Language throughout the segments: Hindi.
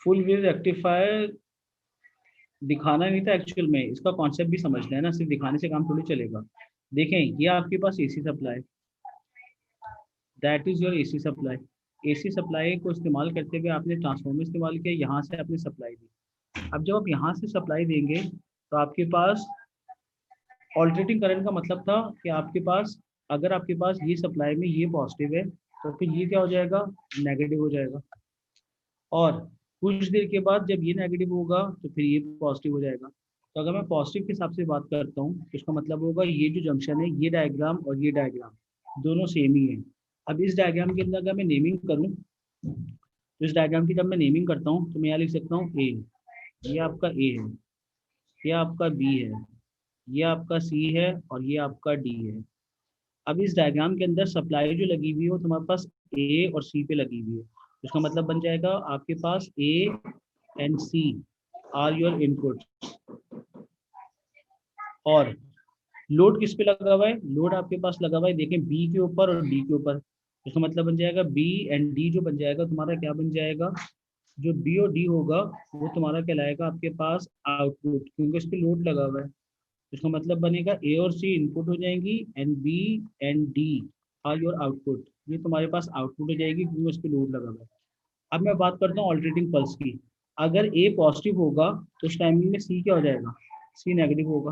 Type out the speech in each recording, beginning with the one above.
फुल वेव रेक्टिफायर दिखाना नहीं था एक्चुअल में, इसका कॉन्सेप्ट भी समझना है ना, सिर्फ दिखाने से काम थोड़ी चलेगा। देखें ये आपके पास AC supply, that is your AC supply. AC supply को इस्तेमाल करते हुए आपने ट्रांसफॉर्मर इस्तेमाल किया, यहाँ से आपने सप्लाई दी। अब जब आप यहाँ से सप्लाई देंगे तो आपके पास ऑल्टरनेटिंग करंट का मतलब था कि आपके पास, अगर आपके पास ये सप्लाई में ये पॉजिटिव है तो फिर ये क्या हो जाएगा, नेगेटिव हो जाएगा। और कुछ देर के बाद जब ये नेगेटिव होगा तो फिर ये पॉजिटिव हो जाएगा। तो अगर मैं पॉजिटिव के हिसाब से बात करता हूँ तो इसका मतलब होगा ये जो जंक्शन है, ये डायग्राम और ये डायग्राम दोनों सेम ही है। अब इस डायग्राम के अंदर अगर मैं नेमिंग करूँ, तो इस डायग्राम की जब मैं नेमिंग करता हूँ तो मैं यहाँ लिख सकता हूँ ए, ये आपका ए है, ये आपका बी है, ये आपका सी है और ये आपका डी है। अब इस डायग्राम के अंदर सप्लाई जो लगी हुई है वो तुम्हारे पास ए और सी पे लगी हुई है। इसका मतलब बन जाएगा आपके पास A and C are your input, और लोड किस पे लगा हुआ है, लोड आपके पास लगा हुआ है देखें बी के ऊपर और डी के ऊपर। इसका मतलब बन जाएगा बी एंड डी जो बन जाएगा तुम्हारा क्या बन जाएगा, जो बी और डी होगा वो तुम्हारा कहलाएगा आपके पास आउटपुट, क्योंकि इस पे लोड लगा हुआ है। इसका मतलब बनेगा ए और सी इनपुट हो जाएंगी and B and D are your output, ये तुम्हारे पास आउटपुट हो जाएगी क्योंकि इस पे लोड लगा हुआ है। अब मैं बात करता हूँ ऑल्टरनेटिंग पल्स की। अगर ए पॉजिटिव होगा तो उस टाइमिंग में सी क्या हो जाएगा, सी नेगेटिव होगा।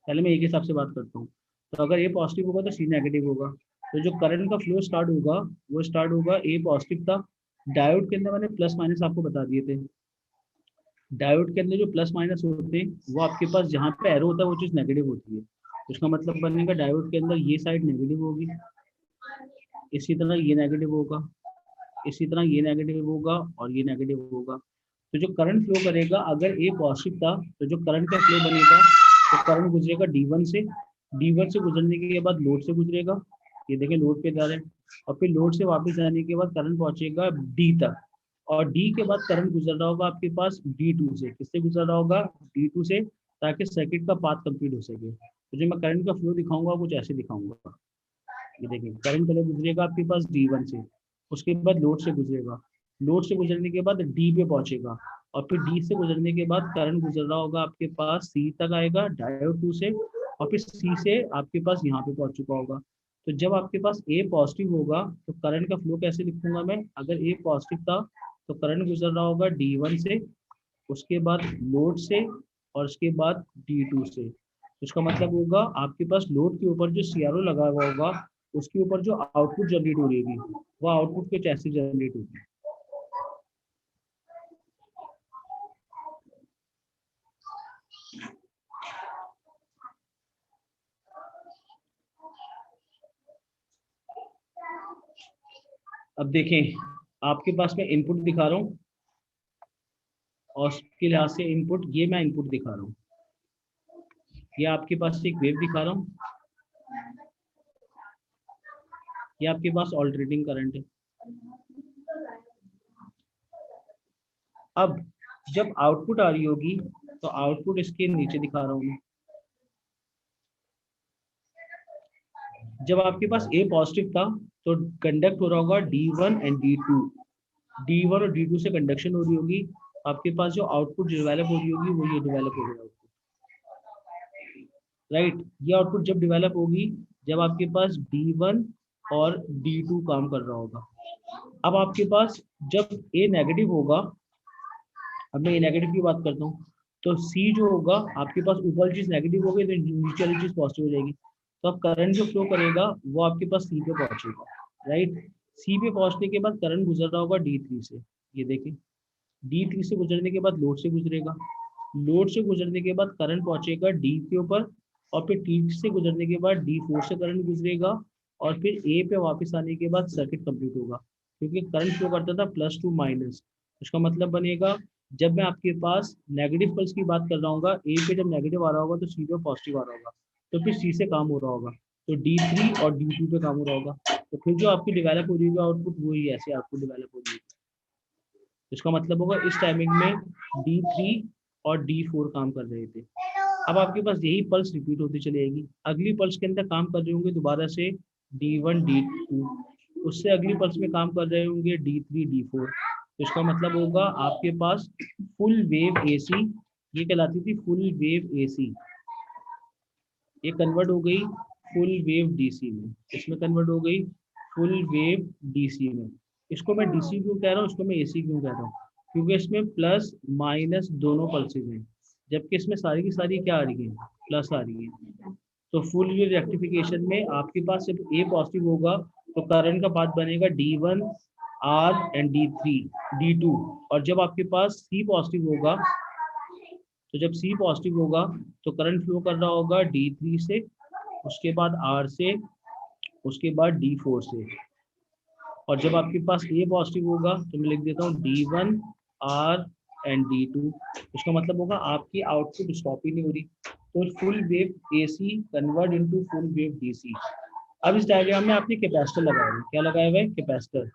पहले मैं एक हिसाब से बात करता हूँ, तो अगर ए पॉजिटिव होगा तो सी नेगेटिव होगा। तो जो करंट का फ्लो स्टार्ट होगा वो स्टार्ट होगा, ए पॉजिटिव था, डायोड के अंदर मैंने प्लस माइनस आपको बता दिए थे। डायोड के अंदर जो प्लस माइनस होते हैं वो आपके पास जहाँ पे एरो होता है वो चीज़ नेगेटिव होती है। उसका मतलब बनेगा डायोड के अंदर ये साइड नेगेटिव होगी, इसी तरह ये नेगेटिव होगा, इसी तरह ये नेगेटिव होगा और ये नेगेटिव होगा। तो जो करंट फ्लो करेगा, अगर ए पॉजिटिव था तो जो करंट का फ्लो बनेगा तो करंट गुजरेगा D1 से, D1 से गुजरने के बाद लोड से गुजरेगा, ये देखें लोड पे जा रहे हैं, और फिर लोड से वापस जाने के बाद करंट पहुंचेगा डी तक, और डी के बाद करंट गुजर रहा होगा आपके पास D2 से, किससे गुजर रहा होगा, D2 से, ताकि सर्किट का पाथ कंप्लीट हो सके। तो जो मैं करंट का फ्लो दिखाऊंगा कुछ ऐसे दिखाऊंगा, ये देखिए करंट पहले गुजरेगा आपके पास D1 से, उसके बाद लोड से गुजरेगा, लोड से गुजरने के बाद डी पे पहुंचेगा, और फिर डी से गुजरने के बाद करंट गुजर रहा होगा आपके पास सी तक आएगा डायोड 2 से, और फिर सी से आपके पास यहाँ पे पहुंच चुका होगा। तो जब आपके पास ए पॉजिटिव होगा तो करंट का फ्लो कैसे लिखूंगा मैं, अगर ए पॉजिटिव था तो करंट गुजर रहा होगा D1 से, उसके बाद लोड से, और उसके बाद D2 से। तो इसका मतलब होगा आपके पास लोड के ऊपर जो सीआरओ लगा हुआ होगा उसके ऊपर जो आउटपुट जनरेट हो रही है वो आउटपुट के कैसे जनरेट होगी। अब देखें आपके पास मैं इनपुट दिखा रहा हूँ, और उसके लिहाज से इनपुट, ये मैं इनपुट दिखा रहा हूँ, ये आपके पास एक वेव दिखा रहा हूँ, ये आपके पास ऑल्टरनेटिंग करंट है। अब जब आउटपुट आ रही होगी तो आउटपुट इसके नीचे दिखा रहा हूँ मैं। जब आपके पास ए पॉजिटिव था तो कंडक्ट हो रहा होगा D1 एंड D2, D1 और D2 से कंडक्शन हो रही होगी, आपके पास जो आउटपुट डेवलप हो रही होगी वो ये डेवलप हो रहा होगा, राइट। ये आउटपुट जब डेवलप होगी जब आपके पास D1 और D2 काम कर रहा होगा। अब आपके पास जब ए नेगेटिव होगा, अब मैं ए नेगेटिव की बात करता हूँ, तो सी जो होगा आपके पास ऊपर वाली चीज नेगेटिव हो गई तो नीचे वाली चीज पॉजिटिव हो जाएगी। तो अब करंट जो फ्लो करेगा वो आपके पास सी पे पहुंचेगा, राइट। सी पे पहुंचने के बाद करंट गुजर रहा होगा D3 से, ये देखिए D3 से गुजरने के बाद लोड से गुजरेगा, लोड से गुजरने के बाद करंट पहुंचेगा डी के ऊपर, और फिर टी से गुजरने के बाद D4 से करंट गुजरेगा, और फिर ए पे वापस आने के बाद सर्किट कंप्लीट होगा, क्योंकि करंट फ्लो करता था प्लस टू माइनस। उसका मतलब बनेगा जब मैं आपके पास नेगेटिव पल्स की बात कर रहा हूँ, ए पे जब नेगेटिव आ रहा होगा तो सी पे पॉजिटिव आ रहा होगा, तो फिर सी से काम हो रहा होगा, तो D3 और D2 पे काम हो रहा होगा, तो फिर जो आपकी डेवलप हो रही है आउटपुट वही ऐसे आपको डेवलप हो रही है। इसका मतलब होगा इस टाइमिंग में D3 और D4 काम कर रहे थे। अब आपके पास यही पल्स रिपीट होती चलेगी, अगली पल्स के अंदर काम कर रहे होंगे दोबारा से D1 D2, उससे अगली पल्स में काम कर रहे होंगे D3 D4, तो इसका मतलब होगा आपके पास फुल वेव एसी, ये कहलाती थी फुल वेव एसी, ये कन्वर्ट हो गई फुल वेव डीसी में, इसमें कन्वर्ट हो गई फुल वेव डीसी में। इसको मैं डीसी क्यों कह रहा हूँ, इसको मैं एसी क्यों कह रहा हूँ, क्योंकि इसमें प्लस माइनस दोनों पल्सेज हैं, जबकि इसमें सारी की सारी क्या आ रही है, प्लस आ रही है। तो फुल वेव रेक्टिफिकेशन में आपके पास सिर्फ ए पॉजिटिव होगा, तो करंट का पाथ बनेगा D1 R and D3 D2। और जब आपके पास सी पॉजिटिव होगा, तो जब सी पॉजिटिव होगा तो करंट फ्लो कर रहा होगा D3 से, उसके बाद R से, उसके बाद D4 से। और जब आपके पास ए पॉजिटिव होगा तो मैं लिख देता हूँ D1 R एंड D2। इसका मतलब होगा आपकी आउटपुट स्टॉप ही नहीं हो रही। तो full wave AC convert into full wave DC. अब इस डायग्राम में आपने कैपेसिटर लगाया हुआ है, क्या लगाया हुआ है, कैपेसिटर।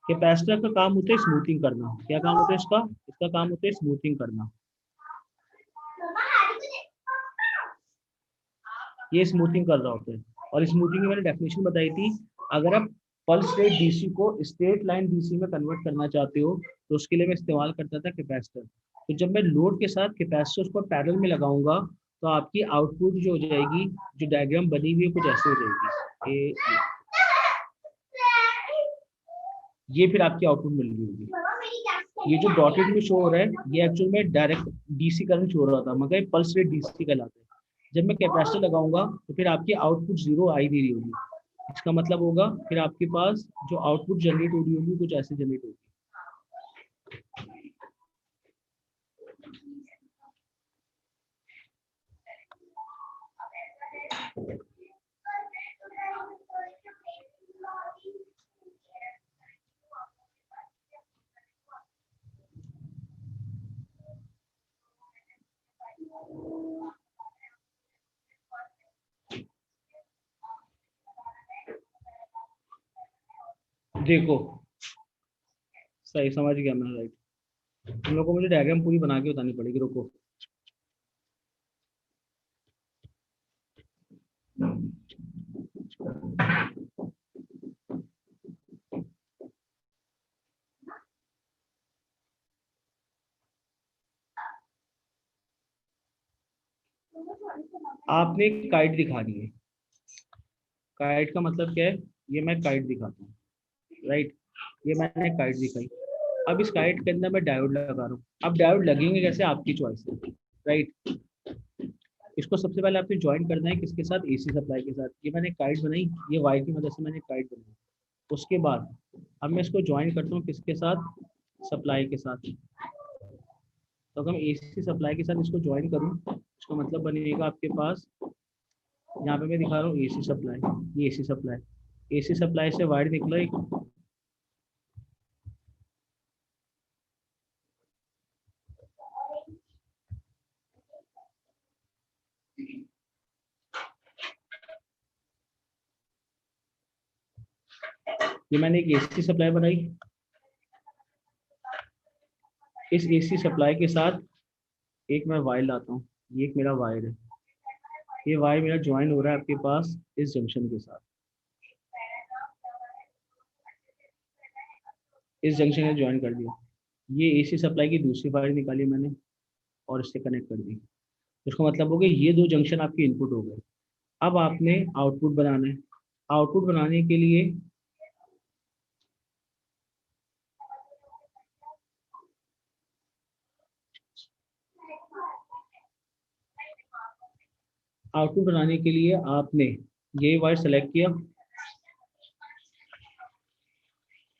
कैपेसिटर का काम होता है स्मूथिंग करना। क्या काम होता है इसका, इसका काम होता है स्मूथिंग करना। ये स्मूथिंग कर रहा होता है। और स्मूथिंग की मैंने डेफिनेशन बताई थी, अगर आप पल्स रेट डीसी को स्ट्रेट लाइन डीसी में कन्वर्ट करना चाहते हो तो उसके लिए मैं इस्तेमाल करता था कैपेसिटर। तो जब मैं लोड के साथ कैपेसिटर को पैरेलल में लगाऊंगा तो आपकी आउटपुट जो हो जाएगी, जो डायग्राम बनी हुई है कुछ ऐसे हो जाएगी। ये फिर आपकी आउटपुट मिल रही होगी। ये जो डॉटेड में शो हो रहा है ये एक्चुअल में डायरेक्ट डीसी करंट शो हो रहा था, मगर पल्स रेट डीसी कहलाता है। जब मैं कैपेसिटर लगाऊंगा तो फिर आपकी आउटपुट जीरो आई दे रही होगी। इसका मतलब होगा फिर आपके पास जो आउटपुट जनरेट हो रही होगी कुछ ऐसे जनरेट होगी। देखो सही समझ गया मैं, राइट। तुम लोग को मुझे डायग्राम पूरी बना के बतानी पड़ेगी, रुको। आपने एक काइट दिखा दी है। काइट का मतलब क्या है, ये मैं काइट दिखाता हूँ, राइट। ये मैंने काइट दिखाई। अब इस काइट के अंदर मैं डायोड लगा रहा हूँ। अब डायोड लगेंगे कैसे, आपकी चॉइस है, राइट। इसको सबसे पहले आपने ज्वाइन करना है किसके साथ, एसी सप्लाई के साथ। ये मैंने काइट बनाई, ये वायर की मदद से मैंने काइट बनाई। उसके बाद अब मैं इसको ज्वाइन करता हूँ किसके साथ, सप्लाई के साथ। तो अगर मैं एसी सप्लाई के साथ इसको ज्वाइन करूँ, इसका मतलब बनेगा आपके पास, यहाँ पे मैं दिखा रहा हूँ एसी सप्लाई, ये एसी सप्लाई। एसी सप्लाई से वायर निकला एक, ये मैंने एक एसी सप्लाई बनाई। इस एसी सप्लाई के साथ एक मैं वायर लाता हूँ, ये एक मेरा वायर है। ये वायर मेरा ज्वाइन हो रहा है आपके पास इस जंक्शन के साथ, इस जंक्शन में ज्वाइन कर दिया। ये एसी सप्लाई की दूसरी वायर निकाली मैंने और इससे कनेक्ट कर दी। इसका मतलब हो गया ये दो जंक्शन आपके इनपुट हो गए। अब आपने आउटपुट बनाना है। आउटपुट बनाने के लिए आपने ये वायर सेलेक्ट किया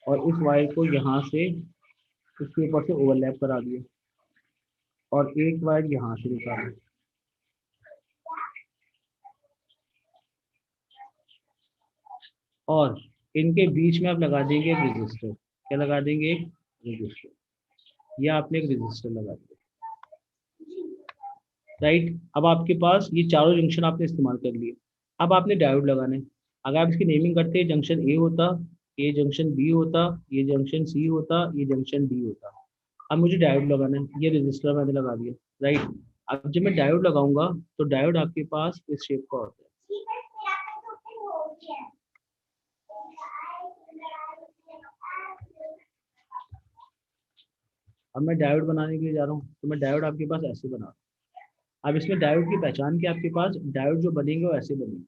और इस वायर को यहाँ से इसके ऊपर से ओवरलैप करा दिया और एक वायर यहाँ से निकाला और इनके बीच में आप लगा देंगे एक रजिस्टर। क्या लगा देंगे, एक रजिस्टर। या आपने एक रजिस्टर लगा दिया, राइट। अब आपके पास ये चारों जंक्शन आपने इस्तेमाल कर लिए। अब आपने डायोड लगाने हैं। अगर आप इसकी नेमिंग करते जंक्शन ए होता, ये जंक्शन बी होता, ये जंक्शन सी होता, ये जंक्शन डी होता। अब मुझे डायोड लगाना है, ये रजिस्टर मैंने लगा दिया, राइट। अब जब मैं डायोड लगाऊंगा तो डायोड आपके पास इस शेप का होता है। अब मैं डायोड बनाने के लिए जा रहा हूँ, तो मैं डायोड आपके पास ऐसे बना रहा हूँ। अब इसमें डायोड की पहचान क्या, आपके पास डायोड जो बनेंगे वो ऐसे बनेंगे।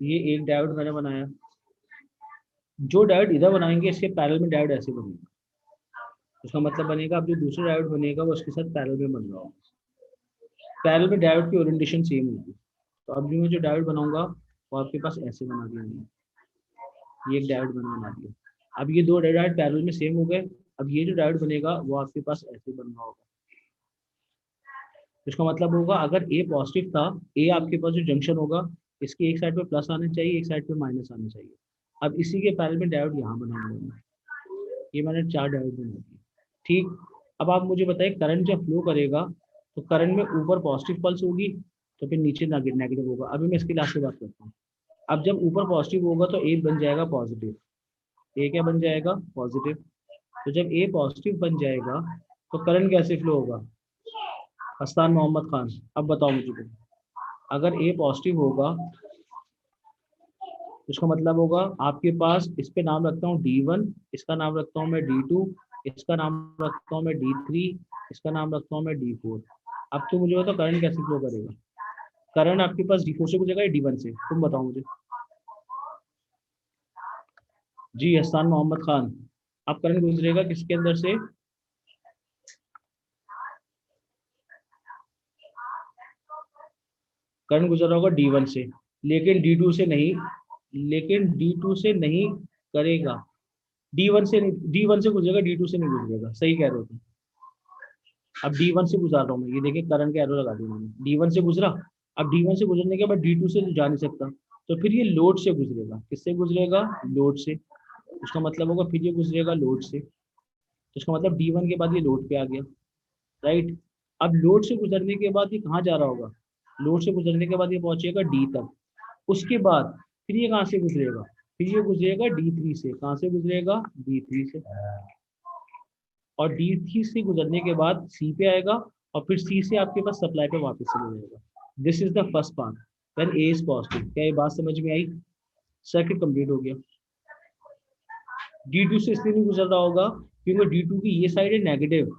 ये एक डायोड मैंने बनाया। जो डायोड इधर बनाएंगे इसके पैरेलल में डायोड ऐसे बनेगा। उसका मतलब बनेगा अब जो दूसरा डायोड बनेगा वो उसके साथ पैरेलल में बन रहा होगा। पैरेलल में डायोड की ओरिएंटेशन सेम होगी। तो अब जो मैं जो डायोड बनाऊंगा वो आपके पास ऐसे बना दिया मैंने। ये एक डायोड बना दिया। अब ये दो डायोड पैरेलल में सेम हो गए। अब ये जो डायोड बनेगा वो आपके पास ऐसे बन रहा होगा। इसका मतलब होगा अगर ए पॉजिटिव था, ए आपके पास जो जंक्शन होगा इसकी एक साइड पे प्लस आना चाहिए, एक साइड पे माइनस आना चाहिए। अब इसी के पैरेलल में डायोड यहाँ बनाऊंगा। ये मैंने 4 डायोड बना दिए। ठीक। अब आप मुझे बताइए करंट जब फ्लो करेगा तो करंट में ऊपर पॉजिटिव पल्स होगी तो फिर नीचे नेगेटिव होगा। अभी मैं इसके लास्ट से बात करता हूँ। अब जब ऊपर पॉजिटिव होगा तो ए बन जाएगा पॉजिटिव। ए क्या बन जाएगा, पॉजिटिव। तो जब ए पॉजिटिव बन जाएगा तो करंट कैसे फ्लो होगा, हस्तान मोहम्मद खान अब बताओ मुझे। अगर ए पॉजिटिव होगा इसका मतलब होगा आपके पास, इस पे नाम रखता हूँ D1, इसका नाम रखता हूँ मैं D2, इसका नाम रखता हूँ मैं D3, इसका नाम रखता हूँ मैं D4। अब तो मुझे बताओ करंट कैसे फ्लो करेगा। करंट आपके पास D4 से गुजरेगा या D1 से, तुम बताओ मुझे। जी हसन मोहम्मद खान, अब करंट गुजरेगा किसके अंदर से, करंट गुजर रहा होगा D1 से, लेकिन D2 से नहीं, लेकिन D2 से नहीं करेगा। D1 से नहीं, D1 से गुजरेगा, D2 से नहीं गुजरेगा, सही कह रहे हो तुम। अब D1 से गुजार रहा हूँ मैं, ये देखिए करंट का एरो लगा दिया मैंने, D1 से गुजरा। अब D1 से गुजरने के बाद D2 से जा नहीं सकता, तो फिर ये लोड से गुजरेगा। किससे गुजरेगा, लोड से। उसका मतलब होगा फिर ये गुजरेगा लोड से। तो इसका मतलब D1 के बाद ये लोड पे आ गया, राइट। अब लोड से गुजरने के बाद ये कहाँ जा रहा होगा, लोड से गुजरने के बाद ये पहुंचेगा D तक। उसके बाद फिर ये कहाँ से गुजरेगा, फिर ये गुजरेगा D3 से। कहाँ से गुजरेगा, D3 से। और D3 से गुजरने के बाद C पे आएगा, और फिर C से आपके पास सप्लाई पे वापस चले जाएगा। This is the first part when A is positive. क्या ये बात समझ में आई, सर्किट कंप्लीट हो गया। D2 से इसलिए नहीं गुजर रहा होगा क्योंकि D2 की ये साइड है नेगेटिव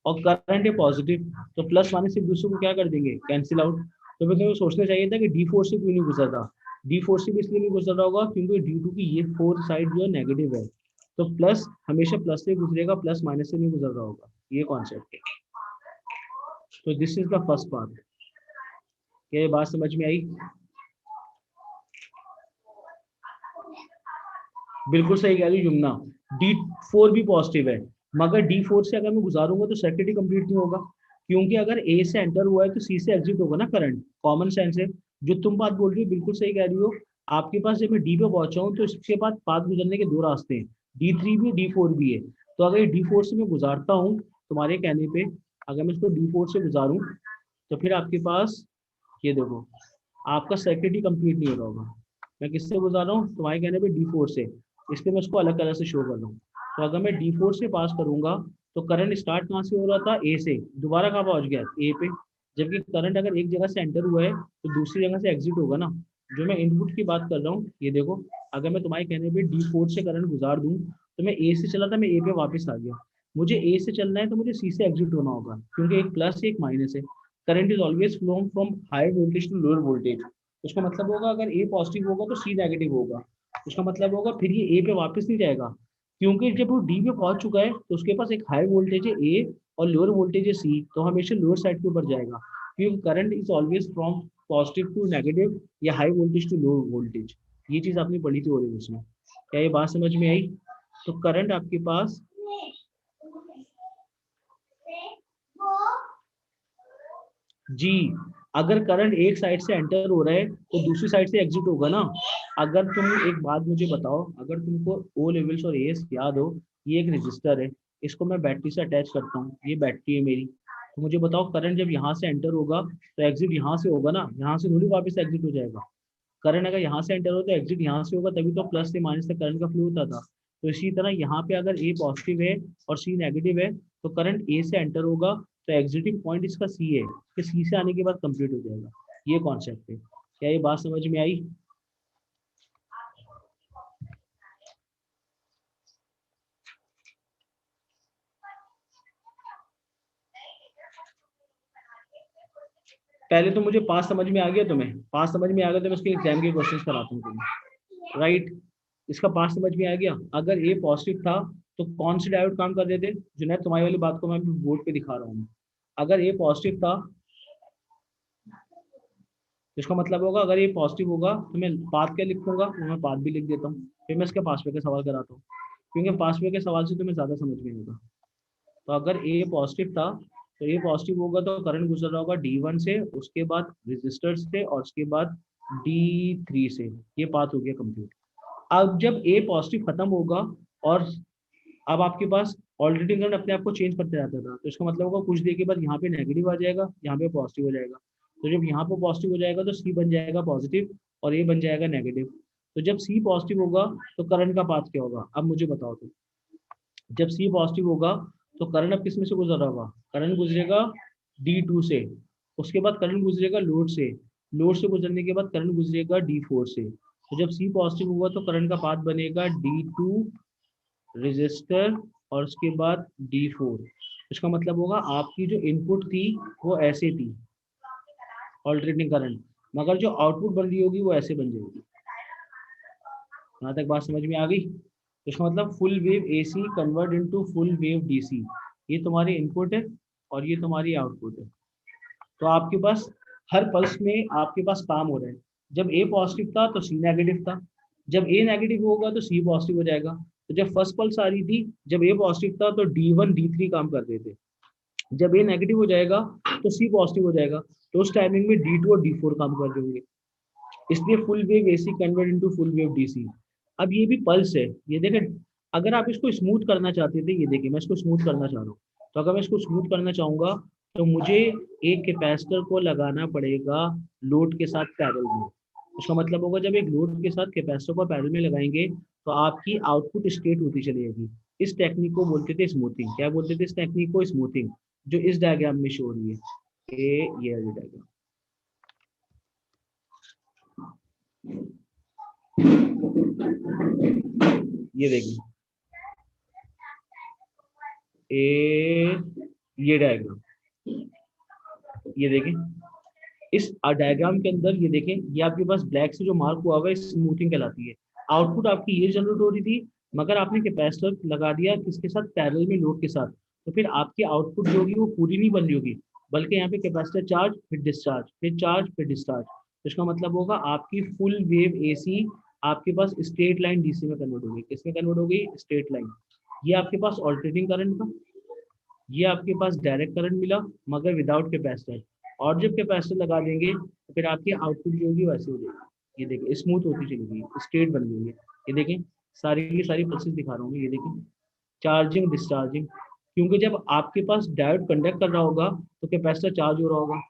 और करंट है पॉजिटिव, तो प्लस माइनस एक दूसरे को क्या कर देंगे, कैंसिल आउट। तो फिर तुम्हें सोचना चाहिए था कि D4 से क्यों नहीं गुजर रहा। D4 से भी इसलिए नहीं गुजर रहा होगा क्योंकि D2 की ये फोर्थ साइड जो है नेगेटिव है, तो प्लस हमेशा प्लस से गुजरेगा, प्लस माइनस से नहीं गुजर रहा होगा। ये कॉन्सेप्ट है। तो this is the first part. क्या ये बात समझ में आई, बिल्कुल सही कह रही जुमना। D4 भी पॉजिटिव है, मगर D4 से अगर मैं गुजारूंगा तो सर्किट ही कंप्लीट नहीं होगा, क्योंकि अगर A से एंटर हुआ है तो C से एग्जिट होगा ना करंट, कॉमन सेंस है। जो तुम बात बोल रही हो बिल्कुल सही कह रही हो। आपके पास जब मैं D पे पहुंचा हूँ तो इसके बाद पाथ गुजरने के दो रास्ते हैं, D3 भी D4 भी है। तो अगर D4 से मैं गुजारता हूँ तुम्हारे कहने पे, अगर मैं इसको D4 से गुजारूँ तो फिर आपके पास ये देखो आपका सर्किट ही कंप्लीट नहीं हो रहा होगा। मैं किससे गुजार रहा हूँ, तुम्हारे कहने पे D4 से, इसलिए मैं इसको अलग कलर से शो कर रहा हूँ। तो अगर मैं D4 से पास करूंगा तो करंट स्टार्ट कहाँ से हो रहा था, ए से, दोबारा कहाँ पहुंच गया, ए पे। जबकि करंट अगर एक जगह से एंटर हुआ है तो दूसरी जगह से एग्जिट होगा ना। जो मैं इनपुट की बात कर रहा हूँ, ये देखो, अगर मैं तुम्हारे कहने पे D4 से करंट गुजार दूँ तो मैं ए से चला था, मैं ए पे वापस आ गया। मुझे ए से चलना है तो मुझे सी से एग्जिट होना होगा, क्योंकि एक प्लस एक माइनस है। Current is always flowing from higher voltage to lower voltage. उसका मतलब होगा अगर ए पॉजिटिव होगा तो सी नेगेटिव होगा। उसका मतलब होगा फिर ये ए पे वापस नहीं जाएगा, क्योंकि जब वो डी पे पहुंच चुका है तो उसके पास एक हाई वोल्टेज है ए और लोअर वोल्टेज है सी, तो हमेशा लोअर साइड के ऊपर जाएगा, क्योंकि current is always from positive to negative या high voltage to low voltage. ये चीज आपने पढ़ी थी ओरिजिन में। क्या ये बात समझ में आई। तो करंट आपके पास, जी, अगर करंट एक साइड से एंटर हो रहा है तो दूसरी साइड से एग्जिट होगा ना। अगर तुम एक बात मुझे बताओ, अगर तुमको ओ लेवल्स और एस याद हो, ये एक रजिस्टर है, इसको मैं बैटरी से अटैच करता हूँ, ये बैटरी है मेरी। तो मुझे बताओ करंट जब यहाँ से एंटर होगा तो एग्जिट यहाँ से होगा ना, यहाँ से थोड़ी वापस एग्जिट हो जाएगा। करंट अगर यहाँ से एंटर हो तो एग्जिट यहाँ से होगा, तभी तो प्लस से माइनस तक करंट का फ्लो होता था। तो इसी तरह यहाँ पे अगर ए पॉजिटिव है और सी नेगेटिव है तो करंट ए से एंटर होगा तो एग्जिटिंग पॉइंट इसका सी है, फिर सी से आने के बाद कंप्लीट हो जाएगा। ये कॉन्सेप्ट है। क्या ये बात समझ में आई? पहले तो मुझे पास समझ में आ गया, तुम्हें पास समझ में आ गया तो मैं उसके एग्जाम के क्वेश्चन कराता हूँ तुम्हें, राइट। इसका पास समझ में आ गया। अगर ए पॉजिटिव था तो कौन से डायोड काम कर रहे थे? जुनैद, तुम्हारी वाली बात को मैं बोर्ड पे दिखा रहा हूँ। अगर ए पॉजिटिव था तो इसका मतलब होगा, अगर ये पॉजिटिव होगा तो मैं पाथ क्या लिखूंगा, मैं पाथ भी लिख देता हूँ, फिर मैं इसके पासवे का सवाल कराता हूँ, क्योंकि पासवे के सवाल से तुम्हें ज्यादा समझ में आएगा। तो अगर ए पॉजिटिव था तो ए पॉजिटिव होगा तो करंट गुजर रहा होगा D1 से, उसके बाद रजिस्टर से, और उसके बाद D3 से। ये पाथ हो गया कंप्लीट। अब जब ए पॉजिटिव खत्म होगा और अब आपके पास ऑलरेडी करंट अपने आप को चेंज करते रहता था, तो इसका मतलब होगा कुछ देर के बाद यहाँ पे नेगेटिव आ जाएगा, यहाँ पे पॉजिटिव हो जाएगा। तो जब यहाँ पे पॉजिटिव हो जाएगा तो सी बन जाएगा पॉजिटिव और ए बन जाएगा नेगेटिव। तो जब सी पॉजिटिव होगा तो करंट का पाथ क्या होगा, अब मुझे बताओ तुम। जब सी पॉजिटिव होगा तो करंट अब किस में से गुजर रहा होगा? करंट गुजरेगा D2 से, उसके बाद करंट गुजरेगा लोड से, लोड से गुजरने के बाद करंट गुजरेगा D4 से। तो जब सी पॉजिटिव हुआ तो करंट का पाथ बनेगा D2 रजिस्टर और उसके बाद D4। इसका मतलब होगा आपकी जो इनपुट थी वो ऐसे थी, ऑल्टरनेटिंग करंट, मगर जो आउटपुट बन रही होगी वो ऐसे बन जाएगी। यहाँ तक बात समझ में आ गई? तो इसका मतलब full wave AC convert into full wave DC। ये तुम्हारी इनपुट है और ये तुम्हारी आउटपुट है। तो आपके पास हर पल्स में आपके पास काम हो रहा है। जब ए पॉजिटिव था तो सी नेगेटिव था, जब ए नेगेटिव होगा तो सी पॉजिटिव हो जाएगा। तो जब फर्स्ट पल्स आ रही थी, जब ए पॉजिटिव था तो D1 D3 काम कर रहे थे, जब ए नेगेटिव हो जाएगा तो सी पॉजिटिव हो जाएगा, तो उस टाइमिंग में D2 और D4 काम कर रहे होंगे। इसलिए full wave AC convert into full wave DC। अब ये भी पल्स है, ये देखें। अगर आप इसको स्मूथ करना चाहते थे, ये देखिए मैं इसको स्मूथ करना चाह रहा हूँ, तो अगर मैं इसको स्मूथ करना चाहूंगा तो मुझे एक कैपेसिटर को लगाना पड़ेगा लोड के साथ पैरेलल में। उसका मतलब होगा जब एक लोड के साथ कैपेसिटर को पैरेलल में लगाएंगे तो आपकी आउटपुट स्टेट होती चली जाएगी। इस टेक्निक को बोलते थे स्मूथिंग। क्या बोलते थे इस टेक्निक को? स्मूथिंग। जो इस डायग्राम में शो हो रही है, ये डायग्राम, ये देखिए ये डायग्राम, ये देखें। इस डायग्राम के अंदर ये देखें, ये आपके पास ब्लैक से जो मार्क हुआ हुआ है स्मूथिंग कहलाती है। आउटपुट आपकी ये जनरेट हो रही थी, मगर आपने कैपेसिटर लगा दिया किसके साथ? पैरेलल में लोड के साथ। तो फिर आपकी आउटपुट जो होगी वो पूरी नहीं बन रही होगी, बल्कि यहाँ पे कैपेसिटर चार्ज फिर डिस्चार्ज फिर चार्ज फिर डिस्चार्ज। तो इसका मतलब होगा आपकी फुल वेव AC आपके पास स्ट्रेट लाइन DC में कन्वर्ट होगी। किसमें कन्वर्ट होगी? Straight line. ये आपके पास ऑल्टरनेटिंग करंट था, ये आपके पास डायरेक्ट करंट मिला मगर विदाउट कैपेसिटर। और जब कैपेसिटर लगा देंगे तो फिर आपकी आउटपुट जो होगी वैसे हो जाएगी। ये देखिए स्मूथ होती चली गई, स्ट्रेट बन गई है। ये देखें सारी की सारी प्रोसेस दिखा रहा हूँ, ये देखें चार्जिंग डिस्चार्जिंग। क्योंकि जब आपके पास डायोड कंडक्ट कर रहा होगा तो कैपेसिटर चार्ज हो रहा होगा,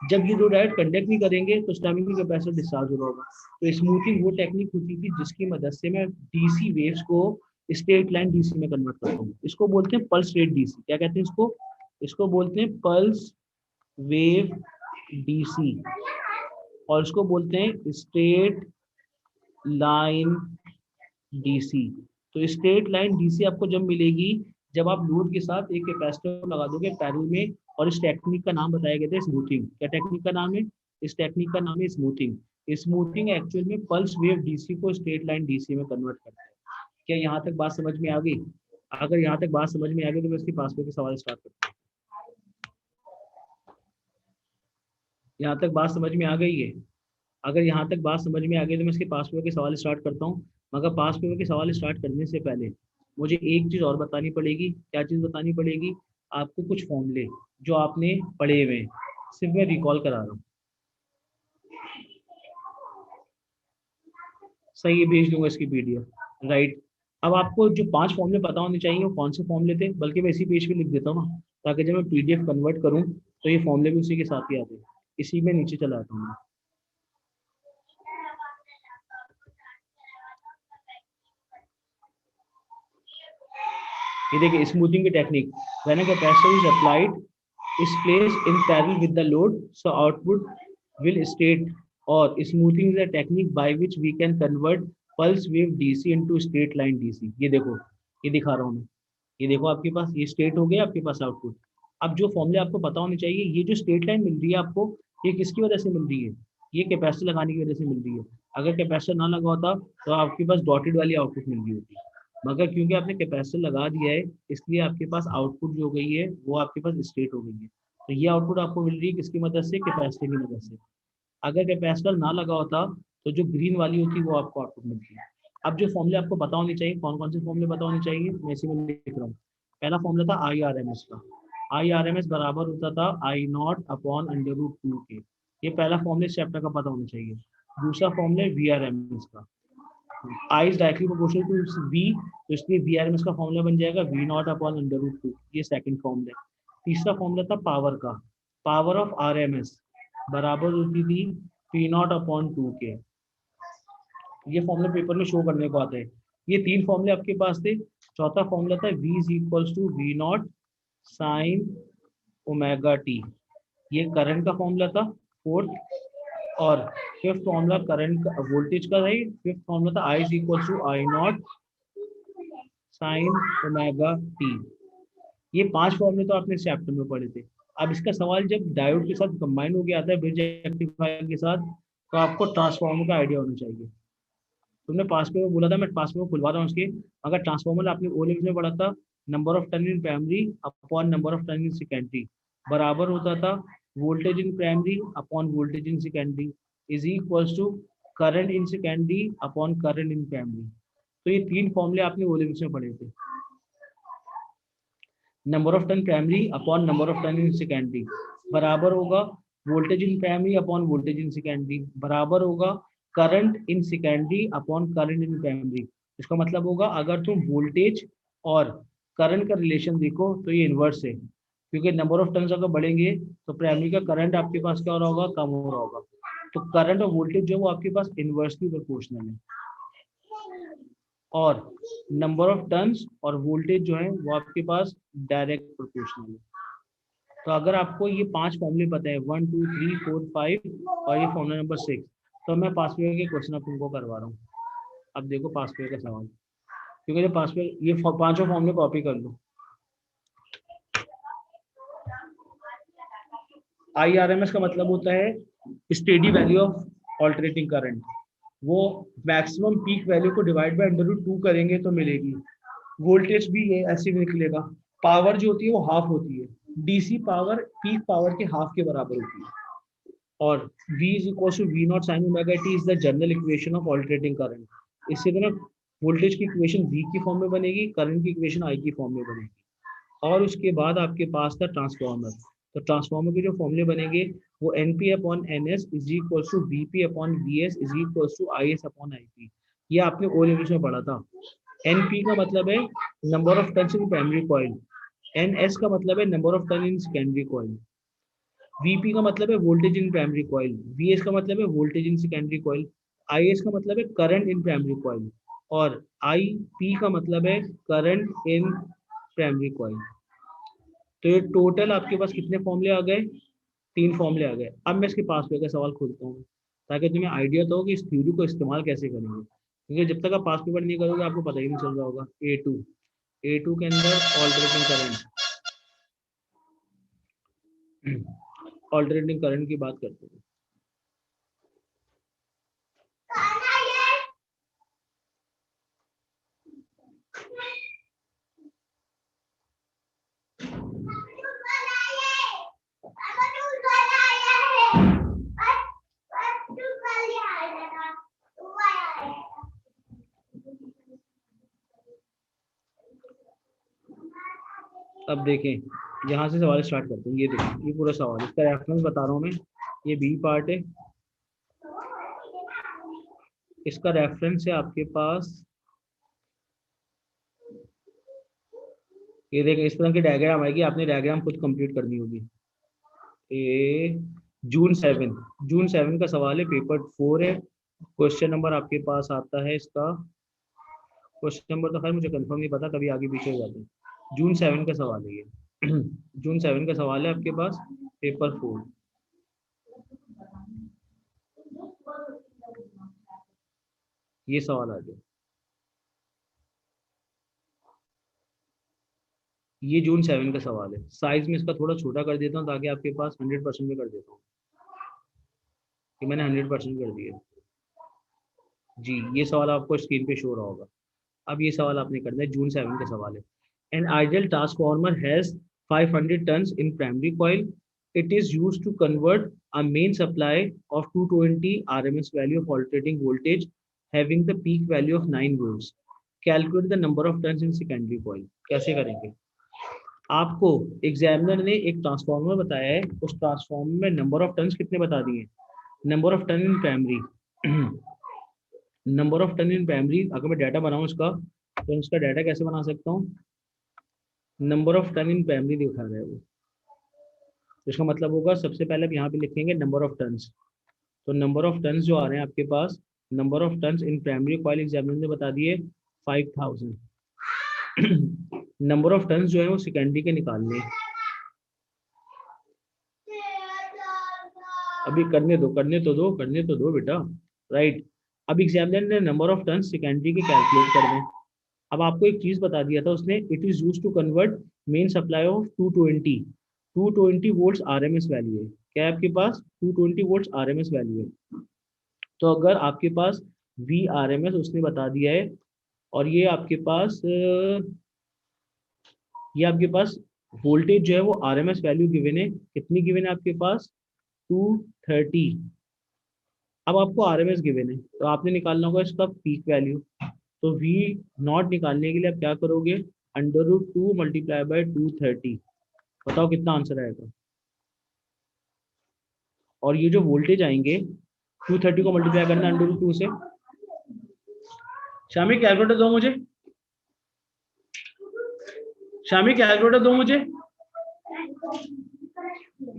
जब ये दो डायोड कंडक्ट नहीं करेंगे तो उस टाइमिंग में कैपेसिटर डिस्चार्ज हो रहा होगा। तो स्मूथिंग वो टेक्निक होती थी जिसकी मदद से मैं DC वेव्स को स्ट्रेट लाइन DC में कन्वर्ट करता हूँ। इसको बोलते हैं पल्स रेट DC। क्या कहते हैं इसको? इसको बोलते हैं पल्स वेव DC, और इसको बोलते हैं स्ट्रेट लाइन DC। तो स्ट्रेट लाइन DC आपको जब मिलेगी जब आप लोड के साथ एक कैपेसिटर लगा दोगे पैरेलल में। और इस टेक्निक का नाम बताया गया था स्मूथिंग। क्या टेक्निक का नाम है? इस टेक्निक का नाम है स्मूथिंग। स्मूथिंग एक्चुअल में पल्स वेव DC को स्ट्रेट लाइन DC में कन्वर्ट करता है। क्या यहाँ तक बात समझ में आ गई? अगर यहाँ तक बात समझ में आ गई तो मैं इसके पास के सवाल स्टार्ट करता हूँ। यहाँ तक बात समझ में आ गई है? अगर यहाँ तक बात समझ में आ गई तो मैं इसके पासवर्ड के सवाल स्टार्ट करता हूँ। मगर पासवर्ड के सवाल स्टार्ट करने से पहले मुझे एक चीज़ और बतानी पड़ेगी। क्या चीज़ बतानी पड़ेगी? आपको कुछ फॉर्मूले जो आपने पढ़े हुए हैं, सिर्फ मैं रिकॉल करा रहा हूँ। सही है, भेज दूंगा इसकी PDF, राइट। अब आपको जो 5 फॉर्मूले पता होने चाहिए वो कौन से फॉर्मूले थे, बल्कि मैं इसी पेज पे लिख देता हूँ ना, ताकि जब मैं PDF कन्वर्ट करूँ तो ये फॉर्मूले भी उसी के साथ ही आते हैं। इसी में नीचे चला आता हूँ। ये देखिए स्मूथिंग की technique. When a capacitor is applied is placed in parallel with the load, so output will state और smoothing is a technique by which we can convert pulse wave DC into straight line DC. ये देखो, ये दिखा रहा हूँ मैं, ये देखो आपके पास ये स्टेट हो गया, आपके पास आउटपुट। अब जो फॉर्मूले आपको पता होने चाहिए, ये जो स्ट्रेट लाइन मिल रही है आपको, ये किसकी वजह से मिल रही है? ये कैपेसिटर लगाने की वजह से मिल रही है। अगर कैपेसिटर ना लगा होता तो आपके पास डॉटेड वाली आउटपुट मिल रही होती, मगर क्योंकि आपने कैपेसिटर लगा दिया है, इसलिए आपके पास आउटपुट जो गई है वो आपके पास स्ट्रेट हो गई है। तो ये आउटपुट आपको मिल रही है किसकी मदद से? कैपेसिटर की मदद से। अगर कैपेसिटर ना लगा होता तो जो ग्रीन वाली होती वो आपको आउटपुट मिलती है। अब जो फॉर्मूले आपको पता होने चाहिए, कौन कौन से फॉर्मूले पता होने चाहिए, मैं इसी में लिख रहा हूँ। पहला फॉर्मूला था आई आर एम एस का। आई आर एम एस बराबर होता था I nought upon under root two के। ये पहला फॉर्मूले इस चैप्टर का पता होना चाहिए। दूसरा formula V R M S का, I is directly proportional to V, तो इसलिए वी आर एम एस का फॉर्मूला बन जाएगा V nought upon under root two. ये सेकंड फॉर्मूला। तीसरा फॉर्मूला था पावर का, power of R M S बराबर होती थी पी नॉट अपॉन टू के। ये फॉर्मूला पेपर में शो करने को आता है। ये तीन फॉर्मूले आपके पास थे। चौथा फॉर्मूला था v is equals to V not sine omega t, ये करंट का फॉर्मूला था फोर्थ। और फिफ्थ फॉर्मूला करंट का, वोल्टेज का है। फिफ्थ फॉर्मूला था I is equals to I nought sine omega t. ये पांच फॉर्मूले तो आपने चैप्टर में पढ़े थे। अब इसका सवाल जब डायोड के साथ कंबाइन हो गया आता है ब्रिज रेक्टिफायर के साथ, तो आपको ट्रांसफॉर्मर का आइडिया होना चाहिए। तुमने पास में बोला था, मैं पास में खुलवा रहा हूँ उसके। अगर ट्रांसफॉर्मर आपने ओ लेवल में पढ़ा था, number of turn in primary upon number of turn in secondary बराबर होता था voltage in primary upon voltage in secondary is equals to current in secondary upon current in primary. तो ये तीन फॉर्मूले आपने ओ लेवल में पढ़े थे। Number of turn primary upon number of turn in secondary बराबर होगा voltage in primary upon voltage in secondary बराबर होगा current in secondary upon current in primary. इसका मतलब होगा अगर तुम वोल्टेज और करंट का रिलेशन देखो तो ये इन्वर्स है, क्योंकि नंबर ऑफ टर्न्स अगर बढ़ेंगे तो प्राइमरी का करंट आपके पास क्या हो रहा होगा? कम हो रहा होगा। तो करंट और वोल्टेज जो वो आपके पास इन्वर्सली प्रोपोर्शनल है। और नंबर ऑफ टर्न्स और वोल्टेज जो है वो आपके पास डायरेक्ट प्रोपोर्शनल है। तो अगर आपको ये पांच फॉर्मूले पता है, 1 2 3 4 5 और ये फॉर्मूला नंबर 6, तो मैं पास पेपर के क्वेश्चन अब तुमको करवा रहा हूँ। अब देखो पास पेपर का सवाल, क्योंकि जो पास पेपर ये पांचों फॉर्मूले कॉपी कर लो। IRMS का मतलब होता है steady value of alternating current. वो मैक्सिमम पीक वैल्यू को डिवाइड बाय अंडर रूट 2 करेंगे तो मिलेगी। वोल्टेज भी ये ऐसे ही निकलेगा। पावर जो होती है वो हाफ होती है, डीसी पावर पीक पावर के हाफ के बराबर होती है। और V is equal to V not sine omega T is the general equation of alternating current. इससे ना वोल्टेज की इक्वेशन V की फॉर्म में बनेगी, करंट की इक्वेशन I की फॉर्म में बनेगी। और उसके बाद आपके पास था ट्रांसफॉर्मर। तो ट्रांसफॉर्मर के जो फॉर्मूले बनेंगे वो NP upon NS is equal to VP upon VS is equal to IS upon IP। ये आपने ओ लेवल में पढ़ा था। NP का मतलब है number of turns in primary coil, NS का मतलब है number of turn in secondary coil, VP का मतलब है voltage in primary coil, VS का मतलब है voltage in secondary coil, IS का मतलब है करंट इन प्राइमरी कॉइल, और IP का मतलब है करंट इन प्राइमरी कॉइल। तो ये टोटल आपके पास कितने फॉर्मूले आ गए? तीन फॉर्मूले आ गए। अब मैं इसके पास पे का सवाल खोलता हूँ ताकि तुम्हें आइडिया तो हो कि इस थ्योरी को इस्तेमाल कैसे करेंगे, क्योंकि जब तक आप पास पेपर नहीं करोगे आपको पता ही नहीं चल रहा होगा। A2 के अंदर ऑल्टरनेटिंग करंट, ऑल्टरनेटिंग करंट की बात करते हैं। अब देखें, यहाँ से सवाल स्टार्ट करते हैं। ये देखें, ये पूरा सवाल, इसका रेफरेंस बता रहा हूँ मैं। ये बी पार्ट है, इसका रेफरेंस है आपके पास। ये देखें, इस तरह की डायग्राम आएगी, आपने डायग्राम खुद कंप्लीट करनी होगी। ये जून 7 का सवाल है, पेपर 4 है। क्वेश्चन नंबर आपके पास आता है इसका, क्वेश्चन नंबर तो खैर मुझे कंफर्म नहीं पता, कभी आगे पीछे हो जाते हैं। जून 7 का सवाल है ये। जून 7 का सवाल है आपके पास, पेपर 4। ये सवाल आ गया। ये जून 7 का सवाल है। साइज में इसका थोड़ा छोटा कर देता हूँ ताकि आपके पास 100% में कर देता हूँ कि मैंने 100% कर दिया। जी, ये सवाल आपको स्क्रीन पे शो रहा होगा। अब ये सवाल आपने करना है, जून 7 का सवाल है। An ideal transformer has 500 turns in primary coil. It is used to convert a main supply of 220 RMS value of alternating voltage having the peak value of 9 volts. Calculate the number of turns in secondary coil. कैसे करेंगे? आपको एग्जामिनर ने एक ट्रांसफार्मर बताया है, उस ट्रांसफार्मर में नंबर ऑफ टर्न्स कितने बता दिए? Number of turn in primary number of turn in primary, अगर मैं डाटा बनाऊं इसका, तो इसका डाटा कैसे बना सकता हूँ? Number of turn in primary दिखा रहा है वो, तो इसका मतलब होगा सबसे पहले आप यहाँ पे लिखेंगे नंबर ऑफ टर्न्स। तो नंबर ऑफ टर्न्स जो आ रहे हैं आपके पास, number of turns in primary coil examiner ने बता दिए 5000। नंबर ऑफ टर्न्स जो है वो सेकेंडरी के निकालने, अभी करने तो दो बेटा, राइट। अब एग्जामिनर ने नंबर ऑफ टर्न्स सेकेंडरी के कैलकुलेट कर दें। अब आपको एक चीज बता दिया था उसने, it is used to convert main supply of 220 volts RMS value है। क्या है आपके पास? 220 वोल्ट्स आरएमएस वैल्यू है। तो अगर आपके पास वी आरएमएस उसने बता दिया है, और ये आपके पास वोल्टेज जो है वो आरएमएस वैल्यू गिवन है, कितनी गिवन है आपके पास? 230। अब आपको आरएमएस गिवन है, तो आपने निकालना होगा इसका पीक वैल्यू। तो वी नॉट निकालने के लिए आप क्या करोगे? √2 मल्टीप्लाई बाय 230। बताओ कितना आंसर आएगा? और ये जो वोल्टेज आएंगे, 230 को मल्टीप्लाई करना √2 से। शामी कैलकुलेटर दो मुझे, शामी कैलकुलेटर दो मुझे।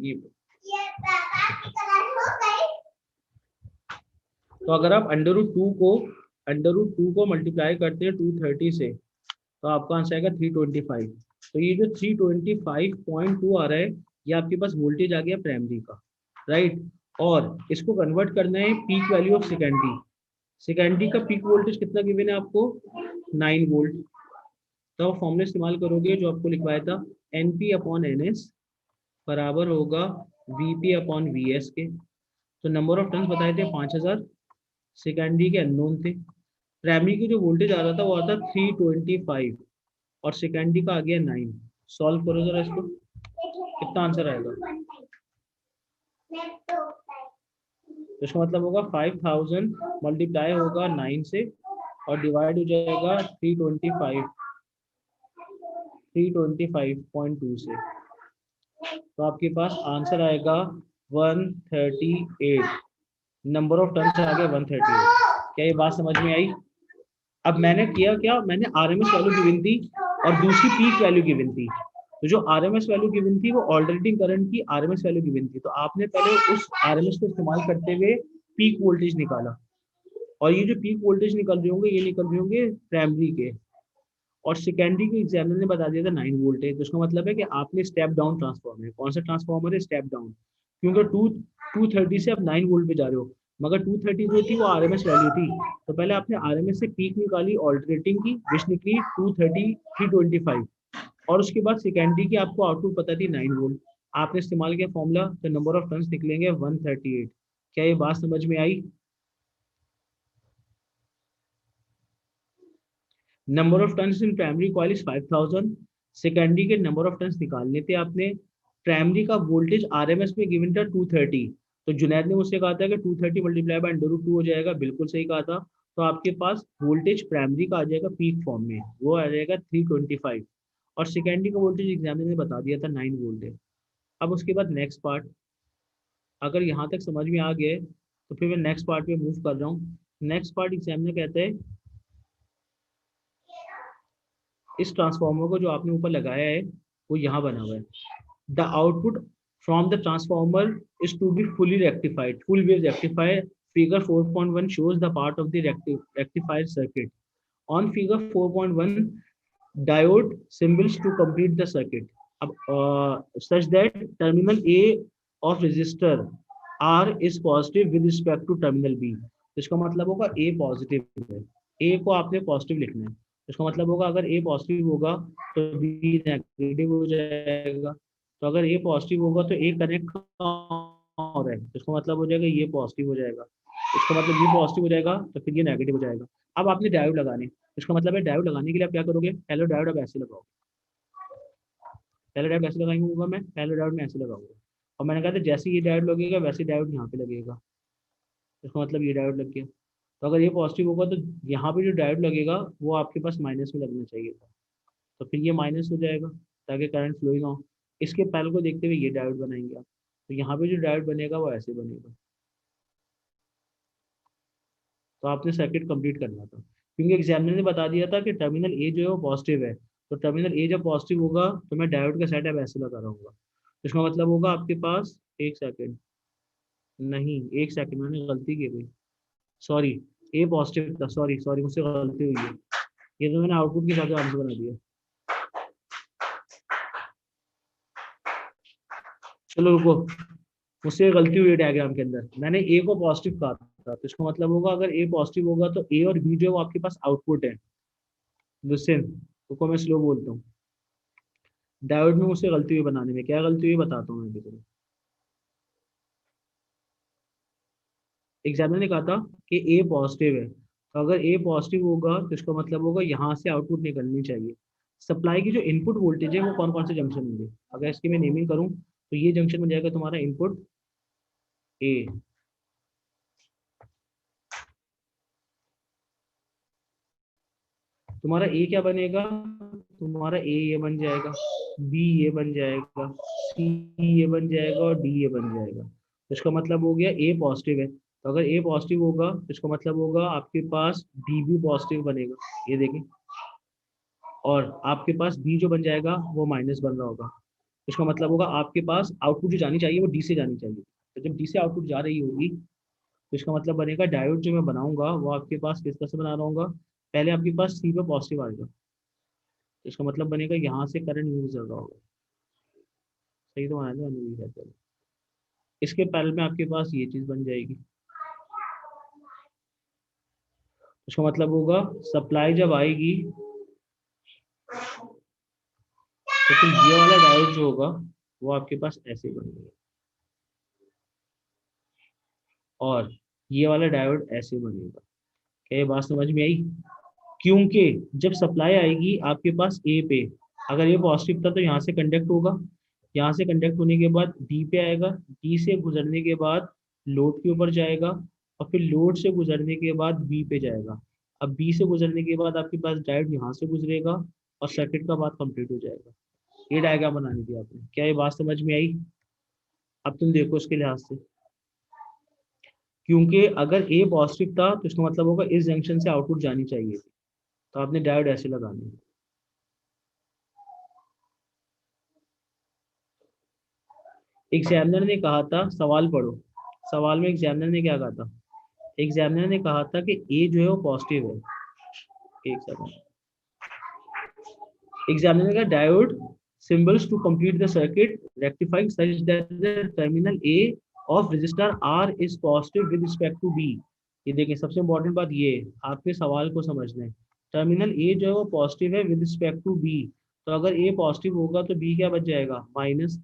ये तो अगर आप √2 को मल्टीप्लाई करते हैं 230 से, तो आपका आंसर आएगा 325। तो ये जो 325.2 आ रहा है, ये आपके पास वोल्टेज आ गया प्राइमरी का, राइट। और इसको कन्वर्ट करना है पीक वैल्यू ऑफ सेकेंडरी का पीक वोल्टेज कितना गिवन है आपको? 9 वोल्ट। तो आप फॉर्मूला इस्तेमाल करोगे जो आपको लिखवाया था, NP/NS बराबर होगा VP/VS के। तो नंबर ऑफ टर्न्स बताए थे 5000, सेकेंडरी के अननोन थे। प्राइमरी की जो वोल्टेज आ रहा था वो आता 325 और सेकेंडरी का आ गया 9। सॉल्व करो जरा इसको, कितना आंसर आएगा? तो इसका मतलब होगा 5000 मल्टीप्लाई होगा 9 से और डिवाइड हो जाएगा 325.2 से। तो आपके पास आंसर आएगा 138। नंबर ऑफ टर्न्स आ गया 138। क्या ये बात समझ में आई? अब मैंने किया क्या, मैंने आरएमएस वैल्यू गिवन थी और दूसरी पीक वैल्यू गिवन थी। तो जो आरएमएस वैल्यू गिवन थी वो ऑल्टरनेटिंग करंट की आरएमएस वैल्यू गिवन थी, तो आपने पहले उस आरएमएस को इस्तेमाल करते हुए पीक वोल्टेज निकाला। और ये जो पीक वोल्टेज निकल रहे होंगे, ये निकल रहे होंगे प्राइमरी के, और सेकेंडरी के एग्जामिनर ने बता दिया था 9 वोल्ट है। तो इसका मतलब है कि आपने स्टेप डाउन ट्रांसफॉर्मर है। कौन सा ट्रांसफॉर्मर है? स्टेप डाउन, क्योंकि 230 से आप 9 वोल्ट पे जा रहे हो, मगर 230 जो थी वो आरएमएस वैल्यू थी। तो पहले आपने आरएमएस से पीक निकाली ऑल्टरनेटिंग की, विच निकली 325, और उसके बाद सेकेंडरी की आपको आउटपुट पता थी 9 वोल्ट। आपने इस्तेमाल किया फॉर्मूला, तो नंबर ऑफ टर्न्स निकलेंगे 138। क्या ये बात समझ में आई? Number of turns in primary coil is 5000। Secondary के नंबर ऑफ टर्न्स निकालने थे आपने। प्राइमरी का वोल्टेज आरएमएस में गिवन था 230। तो जुनैद ने मुझसे कहा था कि 230 मल्टीप्लाई बाय √2 हो जाएगा, बिल्कुल सही कहा था। तो आपके पास वोल्टेज प्राइमरी का आ जाएगा पीक फॉर्म में, वो आ जाएगा 325, और सेकेंडरी का वोल्टेज एग्जामिनर ने बता दिया था 9 वोल्ट है। अब उसके बाद नेक्स्ट पार्ट, अगर यहाँ तक समझ में आ गया तो फिर मैं नेक्स्ट पार्ट पे मूव कर रहा हूँ। नेक्स्ट पार्ट एग्जामिनर कहता है, इस ट्रांसफार्मर को जो आपने ऊपर लगाया है वो यहाँ बना हुआ है। The output from the transformer is to be fully rectified, full wave rectifier. Figure 4.1 shows the part of the rectified circuit. On figure 4.1, diode symbols to complete the circuit. अब such that terminal A of resistor R is positive with respect to terminal B, तो इसका मतलब होगा ए पॉजिटिव है, ए को आपने पॉजिटिव लिखना है, इसका मतलब होगा अगर ए पॉजिटिव होगा तो बी नेगेटिव हो जाएगा, तो अगर ए पॉजिटिव होगा तो ए कनेक्ट हो रहा है, तो इसका मतलब हो जाएगा ये पॉजिटिव हो जाएगा, इसका मतलब ये पॉजिटिव हो जाएगा तो फिर ये नेगेटिव हो जाएगा। अब आपने डायोड लगाने, इसका मतलब है डायोड लगाने के लिए आप क्या करोगे, पहले डायोड आप ऐसे लगाओ, पहले डायोड ऐसे लगाऊंगा, मैं पहले डायोड में ऐसे लगाऊंगा, और मैंने कहा था जैसे ये डायोड लगेगा वैसे डायोड यहाँ पे लगेगा, इसका मतलब ये डायोड लग गया, तो अगर ये पॉजिटिव होगा तो यहाँ पे जो डायोड लगेगा वो आपके पास माइनस में लगना चाहिए था, तो फिर ये माइनस हो जाएगा ताकि करंट फ्लो ही ना हो। इसके पैरल को देखते हुए ये डायोड बनाएंगे आप, तो यहाँ पे जो डायोड बनेगा वो ऐसे बनेगा, तो आपने सर्किट कंप्लीट करना था, क्योंकि एग्जामिनर ने बता दिया था कि टर्मिनल ए जो है वो पॉजिटिव है, तो टर्मिनल ए जब पॉजिटिव होगा तो मैं डायोड का सेटअप ऐसे लगा रहा हूँ, इसका मतलब होगा आपके पास, एक सेकेंड, नहीं एक सेकेंड मैंने गलती की भाई, सॉरी, ए पॉजिटिव था, सॉरी सॉरी मुझसे गलती हुई है, ये तो मैंने आउटपुट के हिसाब से आंसर बना दिया, चलो रुको, मुझसे गलती हुई है डायग्राम के अंदर, मैंने ए को पॉजिटिव कहा था, तो इसका मतलब होगा अगर ए पॉजिटिव होगा तो ए और बी जो है वो आपके पास आउटपुट है, लिसन, रुको मैं स्लो बोलता हूँ, डायोड में मुझसे गलती हुई बनाने में, क्या गलती हुई बताता हूँ मैं भी। एग्जामिनर ने कहा था कि ए पॉजिटिव है, तो अगर ए पॉजिटिव होगा तो इसका मतलब होगा यहाँ से आउटपुट निकलनी चाहिए, सप्लाई की जो इनपुट वोल्टेज है वो कौन कौन से जंक्शन होंगे, अगर इसकी मैं नेमिंग करूँ तो ये जंक्शन बन जाएगा तुम्हारा इनपुट ए, तुम्हारा ए क्या बनेगा, तुम्हारा ए ये बन जाएगा, बी ये बन जाएगा, सी ये बन जाएगा और डी ये बन जाएगा, तो इसका मतलब हो गया ए पॉजिटिव है, तो अगर ए पॉजिटिव होगा तो इसका मतलब होगा आपके पास बी भी पॉजिटिव बनेगा, ये देखें, और आपके पास बी जो बन जाएगा वो माइनस बन रहा होगा, इसका मतलब होगा आपके पास आउटपुट जो जानी चाहिए वो डी से जानी चाहिए, तो जब डी से आउटपुट जा रही होगी तो इसका मतलब बनेगा डायोड जो मैं बनाऊंगा वो आपके पास किस तरह से बना रहा हूँ, पहले आपके पास सी पे पॉजिटिव आएगा, तो इसका मतलब बनेगा यहाँ से करंट यूज चल रहा होगा, सही तो बनाया था मैंने भी शायद। इसके पैरेलल में आपके पास ये चीज बन जाएगी, इसका मतलब होगा सप्लाई जब आएगी तो फिर ये वाला डायोड जो होगा वो आपके पास ऐसे बनेगा, और ये वाला डायोड ऐसे बनेगा, क्या ये बात समझ में आई, क्योंकि जब सप्लाई आएगी आपके पास ए पे, अगर ये पॉजिटिव था तो यहाँ से कंडक्ट होगा, यहाँ से कंडक्ट होने के बाद डी पे आएगा, डी से गुजरने के बाद लोड के ऊपर जाएगा, और फिर लोड से गुजरने के बाद बी पे जाएगा, अब बी से गुजरने के बाद आपके पास डायोड यहाँ से गुजरेगा और सर्किट का बात कंप्लीट हो जाएगा, ये डायग्राम बनानी थी आपने, क्या ये बात समझ में आई, अब तुम देखो इसके लिहाज से, क्योंकि अगर ए पॉजिटिव था तो इसका मतलब होगा इस जंक्शन से आउटपुट जानी चाहिए थी, तो आपने डायोड ऐसे लगाने हैं। एग्जामिनर ने कहा था, सवाल पढ़ो, सवाल में एग्जामिनर ने क्या कहा था, एग्जामिनर ने कहा था कि ए जो है वो पॉजिटिव है, एक सेकंड, एग्जामिनर का diode symbols to complete the circuit rectifying such that the terminal A of resistor R is positive with respect to B। ये देखिए सबसे इंपॉर्टेंट बात ये है, आपके सवाल को समझना है, टर्मिनल ए जो है वो पॉजिटिव है विद रिस्पेक्ट टू बी, तो अगर ए पॉजिटिव होगा तो बी क्या बच जाएगा माइनस,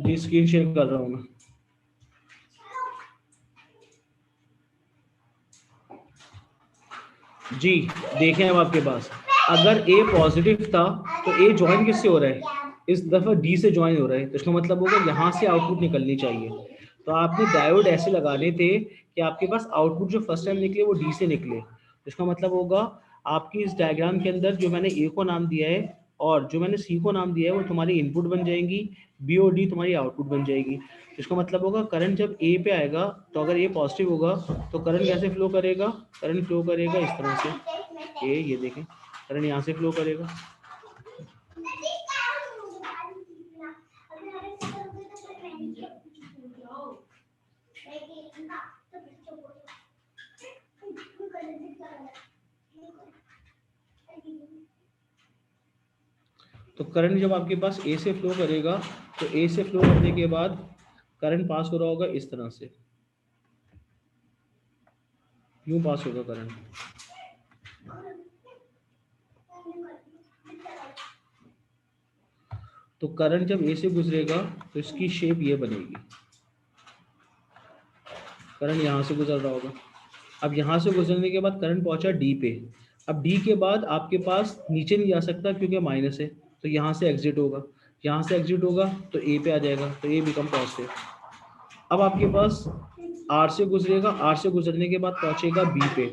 ये स्क्रीन शेयर कर रहा हूँ मैं। जी देखें अब आपके पास अगर ए पॉजिटिव था तो ए ज्वाइन किससे हो रहा है, इस दफा डी से ज्वाइन हो रहा है, तो इसका मतलब होगा यहाँ से आउटपुट निकलनी चाहिए। तो आपने डायोड ऐसे लगाने थे कि आपके पास आउटपुट जो फर्स्ट टाइम निकले वो डी से निकले। इसका मतलब होगा आपकी इस डायग्राम के अंदर जो मैंने ए को नाम दिया है और जो मैंने सी को नाम दिया है वो तुम्हारी इनपुट बन जाएंगी, बी और डी तुम्हारी आउटपुट बन जाएगी। इसका मतलब होगा करंट जब ए पे आएगा तो अगर ए पॉजिटिव होगा तो करंट कैसे फ्लो करेगा, करंट फ्लो करेगा इस तरह से। ये देखें करंट यहाँ से फ्लो करेगा। तो करंट जब आपके पास ए से फ्लो करेगा तो ए से फ्लो करने के बाद करंट पास हो रहा होगा इस तरह से, यूं पास होगा करंट। तो करंट जब ए से गुजरेगा तो इसकी शेप ये बनेगी, करंट यहाँ से गुजर रहा होगा। अब यहाँ से गुजरने के बाद करंट पहुंचा डी पे। अब डी के बाद आपके पास नीचे नहीं जा सकता क्योंकि माइनस है, तो यहाँ से एग्जिट होगा, यहाँ से एग्जिट होगा तो ए पे आ जाएगा, तो ए बिकम पॉजिटिव। अब आपके पास आर से गुजरेगा, आर से गुजरने के बाद पहुंचेगा बी पे।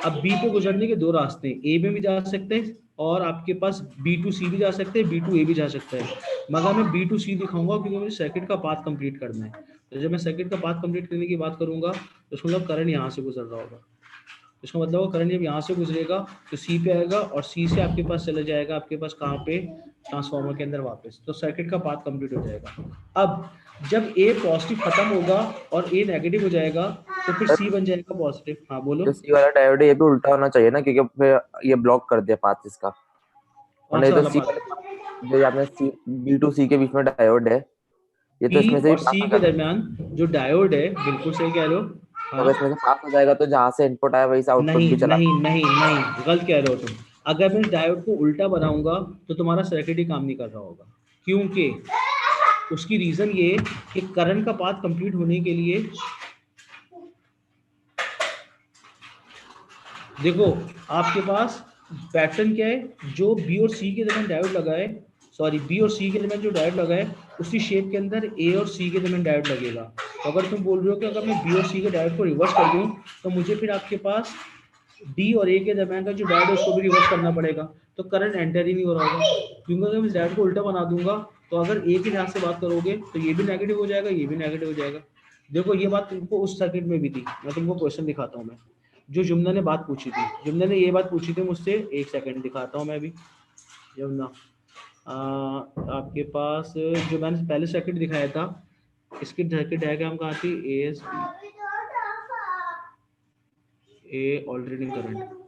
अब बी पे गुजरने के दो रास्ते हैं, ए में भी जा सकते हैं और आपके पास बी टू सी भी जा सकते हैं, बी टू ए भी जा सकता है, मगर मैं बी टू सी दिखाऊंगा क्योंकि मुझे सर्किट का पाथ कंप्लीट करना है। तो जब मैं सर्किट का पाथ कंप्लीट करने की बात करूंगा तो उसका मतलब करंट यहाँ से गुजर रहा होगा, इसका मतलब वो करंट जब यहाँ से गुजरेगा तो सी पे आएगा और सी से आपके पास चला जाएगा आपके पास कहाँ पे, ट्रांसफार्मर के अंदर वापस, तो सर्किट का पाथ कंप्लीट हो जाएगा। अब जब ए पॉजिटिव खत्म होगा और ए नेगेटिव हो जाएगा तो फिर सी बन जाएगा पॉजिटिव। हाँ बोलो। जो सी वाला डायोड है ये भी उल्टा होना चाहिए ना, क्योंकि फिर ये ब्लॉक कर दिया पाथ इसका। और कौन नहीं सा तो वाला सी पाथ? वाले जो आपने सी बी टू सी के बीच में डायोड है, ये बी तो इसमें से भी और पास सी हो के जाएगा। दरमियान जो डायोड है, बिल्कुल सही कह रहे हो। तो हाँ। अगर इसमें से पास हो जाएगा तो जहां से इनपुट आया वहीं से आउटपुट नहीं भी चला। नहीं नहीं नहीं, गलत कह रहे हो तुम। अगर मैं इस डायोड को उल्टा बनाऊंगा तो तुम्हारा सर्किट ही काम नहीं कर रहा होगा, क्योंकि उसकी रीजन ये कि करंट का पाथ कंप्लीट होने के लिए, देखो आपके पास पैटर्न क्या है, जो बी और सी के दरमियान डायोड लगा है, सॉरी बी और सी के दरमियान जो डायोड लगा है उसी शेप के अंदर ए और सी के दरमियान डायोड लगेगा। तो अगर तुम बोल रहे हो कि अगर मैं बी और सी के डायोड को रिवर्स कर दूं तो मुझे फिर आपके पास डी और ए के दरमियान का जो डायोड है उसको भी रिवर्स करना पड़ेगा, तो करंट एंटर ही नहीं हो रहा होगा। क्योंकि अगर मैं इस डायोड को उल्टा बना दूंगा तो अगर ए के लिहाज से बात करोगे तो ये भी नेगेटिव हो जाएगा, ये भी नेगेटिव हो जाएगा। देखो ये बात तुमको उस सर्किट में भी थी, मैं तुमको क्वेश्चन दिखाता हूँ मैं, जो जुमना ने बात पूछी थी, जुमना ने ये बात पूछी थी मुझसे, एक सेकंड दिखाता हूँ मैं अभी। जुमना आपके पास जो मैंने पहले सर्किट दिखाया था, इसकी सर्किट डायग्राम कहाँ थी, S A alternating current.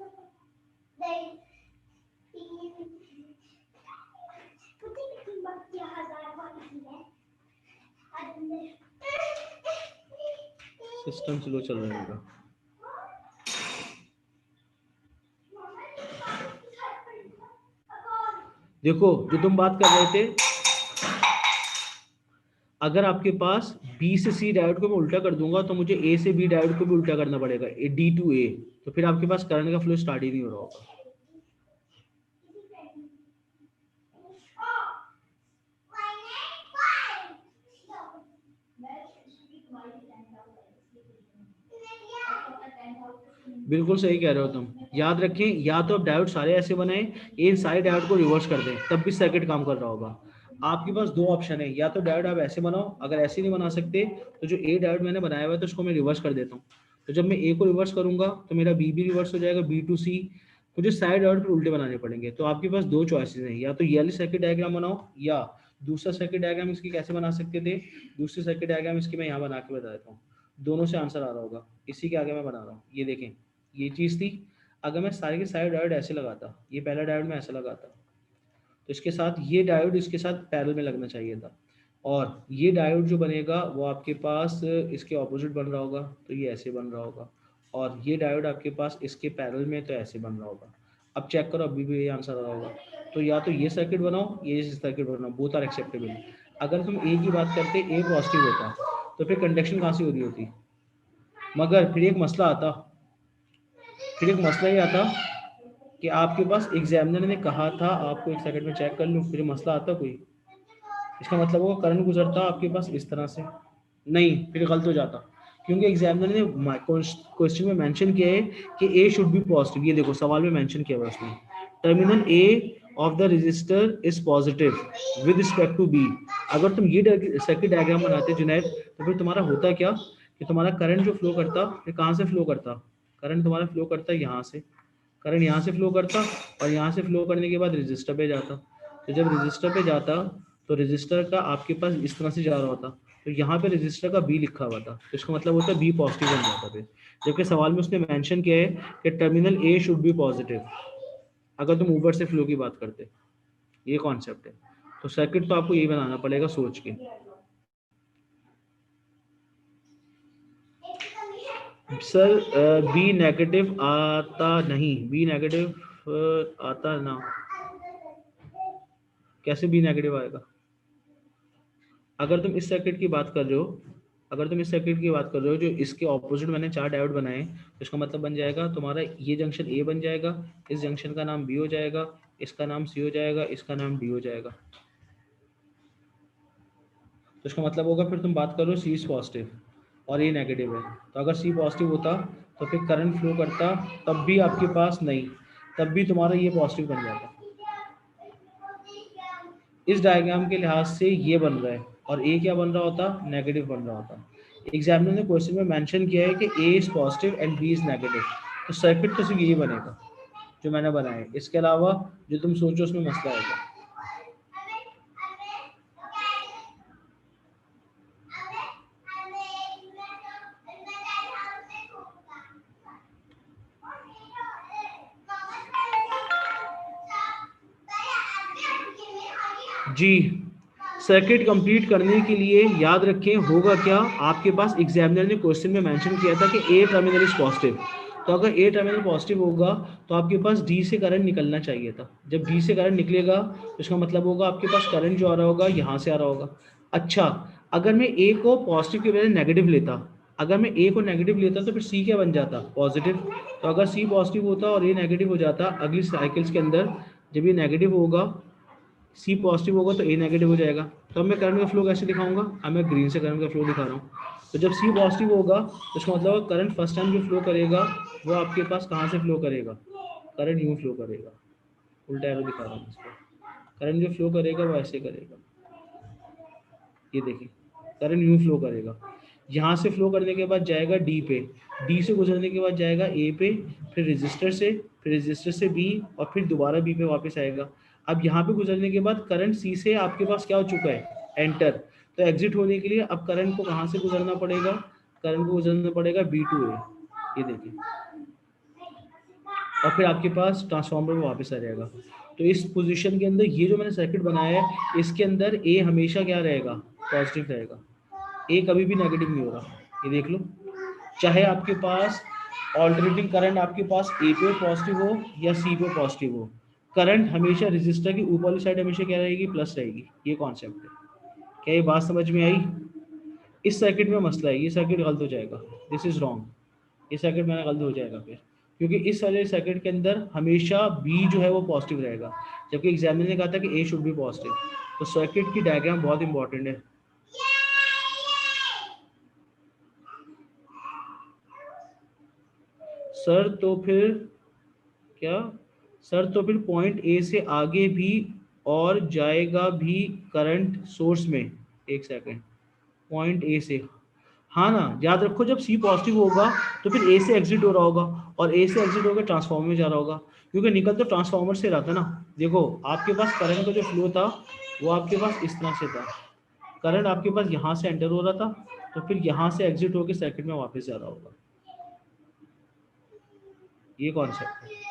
System slow चल रहा है। देखो जो तुम बात कर रहे थे, अगर आपके पास बी से सी डायोड को मैं उल्टा कर दूंगा तो मुझे ए से बी डायोड को भी उल्टा करना पड़ेगा, डी टू ए, तो फिर आपके पास करंट का फ्लो स्टार्ट ही नहीं हो रहा होगा। बिल्कुल सही कह रहे हो तुम, याद रखें या तो आप डायोड सारे ऐसे बनाएं, इन सारे डायोड को रिवर्स कर दें तब भी सर्किट काम कर रहा होगा। आपके पास दो ऑप्शन है, या तो डायोड आप ऐसे बनाओ, अगर ऐसे नहीं बना सकते तो जो ए डायोड मैंने बनाया हुआ है तो उसको मैं रिवर्स कर देता हूँ। तो जब मैं ए को रिवर्स करूंगा तो मेरा बी भी रिवर्स हो जाएगा, बी टू सी, मुझे सारे डायोड फिर उल्टे बनाने पड़ेंगे। तो आपके पास दो चॉइसेस हैं, या तो ये वाली सर्किट डायग्राम बनाओ या दूसरा सर्किट डायग्राम इसकी कैसे बना सकते थे, दूसरी सर्किट डायग्राम इसकी मैं यहाँ बना के बता देता हूँ, दोनों से आंसर आ रहा होगा। इसी के आगे मैं बना रहा हूँ, ये देखें ये चीज़ थी। अगर मैं सारे के सारे डायोड ऐसे लगाता, ये पहला डायोड मैं ऐसा लगाता तो इसके साथ ये डायोड इसके साथ पैरेलल में लगना चाहिए था, और ये डायोड जो बनेगा वो आपके पास इसके ऑपोजिट बन रहा होगा, तो ये ऐसे बन रहा होगा, और ये डायोड आपके पास इसके पैरेलल में तो ऐसे बन रहा होगा। अब चेक करो अभी भी ये आंसर आ रहा होगा। तो या तो ये सर्किट बनाओ, ये सर्किट बनाओ, बोथ आर एक्सेप्टेबल। अगर तुम ए की बात करते, ए पॉजिटिव होता तो फिर कंडक्शन कहाँ से हो रही होती, मगर फिर एक मसला आता, फिर एक मसला ये आता कि आपके पास एग्जामिनर ने कहा था, आपको एक सेकंड में चेक कर लूँ, फिर मसला आता कोई, इसका मतलब वो करंट गुजरता आपके पास इस तरह से, नहीं फिर गलत हो जाता, क्योंकि एग्जामिनर ने क्वेश्चन में मेंशन किया है कि ए शुड बी पॉजिटिव। ये देखो सवाल में मेंशन किया हुआ उसने, terminal A of the resistor is positive with respect to B. अगर तुम ये सर्किट डायग्राम बनाते जुनैद, तो फिर तुम्हारा होता क्या कि तुम्हारा करंट जो फ्लो करता, फिर कहाँ से फ्लो करता, करंट तुम्हारा फ्लो करता यहाँ से, करंट यहाँ से फ्लो करता और यहाँ से फ्लो करने के बाद रजिस्टर पे जाता। तो जब रजिस्टर पे जाता तो रजिस्टर का आपके पास इस तरह से जा रहा होता, तो यहाँ पे रजिस्टर का बी लिखा हुआ था, तो इसका मतलब होता है बी पॉजिटिव बन जाता फिर, जबकि सवाल में उसने मेंशन किया है कि terminal A should be positive अगर तुम ऊपर से फ्लो की बात करते। ये कॉन्सेप्ट है, तो सर्किट तो आपको यही बनाना पड़ेगा सोच के। सर बी नेगेटिव आता नहीं, बी नेगेटिव आता ना, कैसे बी नेगेटिव आएगा? अगर तुम इस सर्किट की बात कर रहे हो, अगर तुम इस सर्किट की बात कर रहे हो जो इसके ऑपोजिट मैंने 4 डायोड बनाए, तो इसका मतलब बन जाएगा तुम्हारा ये जंक्शन ए बन जाएगा, इस जंक्शन का नाम बी हो जाएगा, इसका नाम सी हो जाएगा, इसका नाम डी हो जाएगा। तो इसका मतलब होगा फिर तुम बात करो सी इज पॉजिटिव और ये नेगेटिव है, तो अगर सी पॉजिटिव होता तो फिर करंट फ्लो करता, तब भी आपके पास नहीं, तब भी तुम्हारा ये पॉजिटिव बन जाता। इस डायग्राम के लिहाज से ये बन रहा है और ए क्या बन रहा होता, नेगेटिव बन रहा होता। एग्जामिनर ने क्वेश्चन में मेंशन किया है कि A is positive and B is negative, तो सर्किट तो सिर्फ यही बनेगा जो मैंने बनाया है, इसके अलावा जो तुम सोचो उसमें मसला आएगा। जी, सर्किट कंप्लीट करने के लिए याद रखें होगा क्या, आपके पास एग्जामिनर ने क्वेश्चन में मेंशन किया था कि ए टर्मिनल इज पॉजिटिव, तो अगर ए टर्मिनल पॉजिटिव होगा तो आपके पास डी से करंट निकलना चाहिए था। जब डी से करंट निकलेगा तो इसका मतलब होगा आपके पास करंट जो आ रहा होगा यहाँ से आ रहा होगा। अच्छा, अगर मैं ए को पॉजिटिव के बजाय नेगेटिव लेता, अगर मैं ए को नेगेटिव लेता तो फिर सी क्या बन जाता, पॉजिटिव। तो अगर सी पॉजिटिव होता और ए नेगेटिव हो जाता, अगली साइकिल्स के अंदर जब ये नेगेटिव होगा, सी पॉजिटिव होगा तो ए नेगेटिव हो जाएगा। तो अब मैं करंट का फ्लो कैसे दिखाऊंगा, अब मैं ग्रीन से करंट का फ्लो दिखा रहा हूँ। तो जब सी पॉजिटिव होगा तो इसका मतलब करंट फर्स्ट टाइम जो फ्लो करेगा वो आपके पास कहाँ से फ्लो करेगा, करंट यूँ फ्लो करेगा, उल्टा एरो दिखा रहा हूँ इसको, करंट जो फ्लो करेगा वो ऐसे करेगा, ये देखिए करंट यूँ फ्लो करेगा, यहाँ से फ्लो करने के बाद जाएगा डी पे, डी से गुजरने के बाद जाएगा ए पे, फिर रजिस्टर से बी और फिर दोबारा बी पे वापस आएगा। अब यहाँ पे गुजरने के बाद करंट सी से आपके पास क्या हो चुका है, एंटर। तो एग्जिट होने के लिए अब करंट को कहाँ से गुजरना पड़ेगा, करंट को गुजरना पड़ेगा बी टू ए, ये देखिए, और फिर आपके पास ट्रांसफार्मर में वापस आ जाएगा। तो इस पोजीशन के अंदर ये जो मैंने सर्किट बनाया है इसके अंदर ए हमेशा क्या रहेगा, पॉजिटिव रहेगा, ए कभी भी नेगेटिव नहीं हो रहा, ये देख लो। चाहे आपके पास ऑल्टरनेटिंग करंट आपके पास ए पे पॉजिटिव हो या सी पे पॉजिटिव हो, करंट हमेशा रजिस्टर की ऊपर वाली साइड हमेशा क्या रहेगी, प्लस रहेगी। ये कॉन्सेप्ट है, क्या ये बात समझ में आई? इस सर्किट में मसला है, ये सर्किट गलत हो जाएगा, दिस इज रॉन्ग, ये सर्किट मेरा गलत हो जाएगा फिर, क्योंकि इस वाले सर्किट के अंदर हमेशा बी जो है वो पॉजिटिव रहेगा, जबकि एग्जामिनर ने कहा था कि ए शुड बी पॉजिटिव। तो सर्किट की डायग्राम बहुत इंपॉर्टेंट है। सर तो फिर क्या, सर तो फिर पॉइंट ए से आगे भी और जाएगा भी करंट सोर्स में, एक सेकंड, पॉइंट ए से, हाँ ना, याद रखो जब सी पॉजिटिव होगा तो फिर ए से एग्जिट हो रहा होगा और ए से एग्जिट होकर ट्रांसफार्मर में जा रहा होगा, क्योंकि निकल तो ट्रांसफार्मर से रहा था ना। देखो आपके पास करंट का जो फ्लो था वो आपके पास इस तरह से था, करंट आपके पास यहाँ से एंटर हो रहा था तो फिर यहाँ से एग्जिट होकर सर्किट में वापस जा रहा होगा, ये कॉन्सेप्ट है।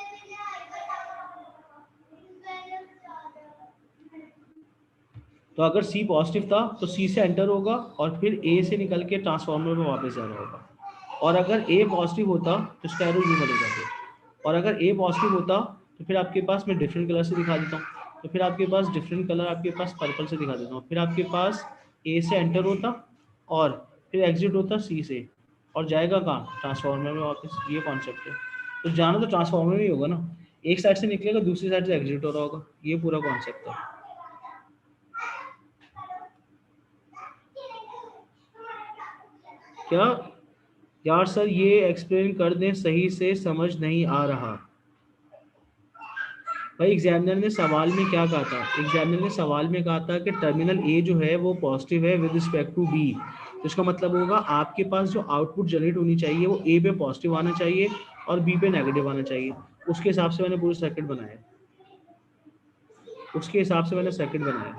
तो अगर सी पॉजिटिव था तो सी से एंटर होगा और फिर ए से निकल के ट्रांसफार्मर में वापस जा रहा होगा, और अगर ए पॉजिटिव होता तो इसका एरो यूँ बनेगा फिर, और अगर ए पॉजिटिव होता तो फिर आपके पास, मैं डिफरेंट कलर से दिखा देता हूँ, तो फिर आपके पास डिफरेंट कलर आपके पास पर्पल से दिखा देता हूँ। फिर आपके पास ए से एंटर होता और फिर एग्जिट होता सी से और जाएगा कहाँ, ट्रांसफार्मर में वापस। ये कॉन्सेप्ट है। तो जाना तो ट्रांसफार्मर में ही होगा ना, एक साइड से निकलेगा दूसरी साइड से एग्जिट हो रहा होगा। ये पूरा कॉन्सेप्ट है। क्या यार सर ये एक्सप्लेन कर दें, सही से समझ नहीं आ रहा। भाई एग्जामिनर ने सवाल में क्या कहा था, एग्जामिनर ने सवाल में कहा था कि टर्मिनल ए जो है वो पॉजिटिव है विद रिस्पेक्ट टू बी। तो इसका मतलब होगा आपके पास जो आउटपुट जनरेट होनी चाहिए वो ए पे पॉजिटिव आना चाहिए और बी पे नेगेटिव आना चाहिए। उसके हिसाब से मैंने पूरा सर्किट बनाया, उसके हिसाब से मैंने सर्किट बनाया।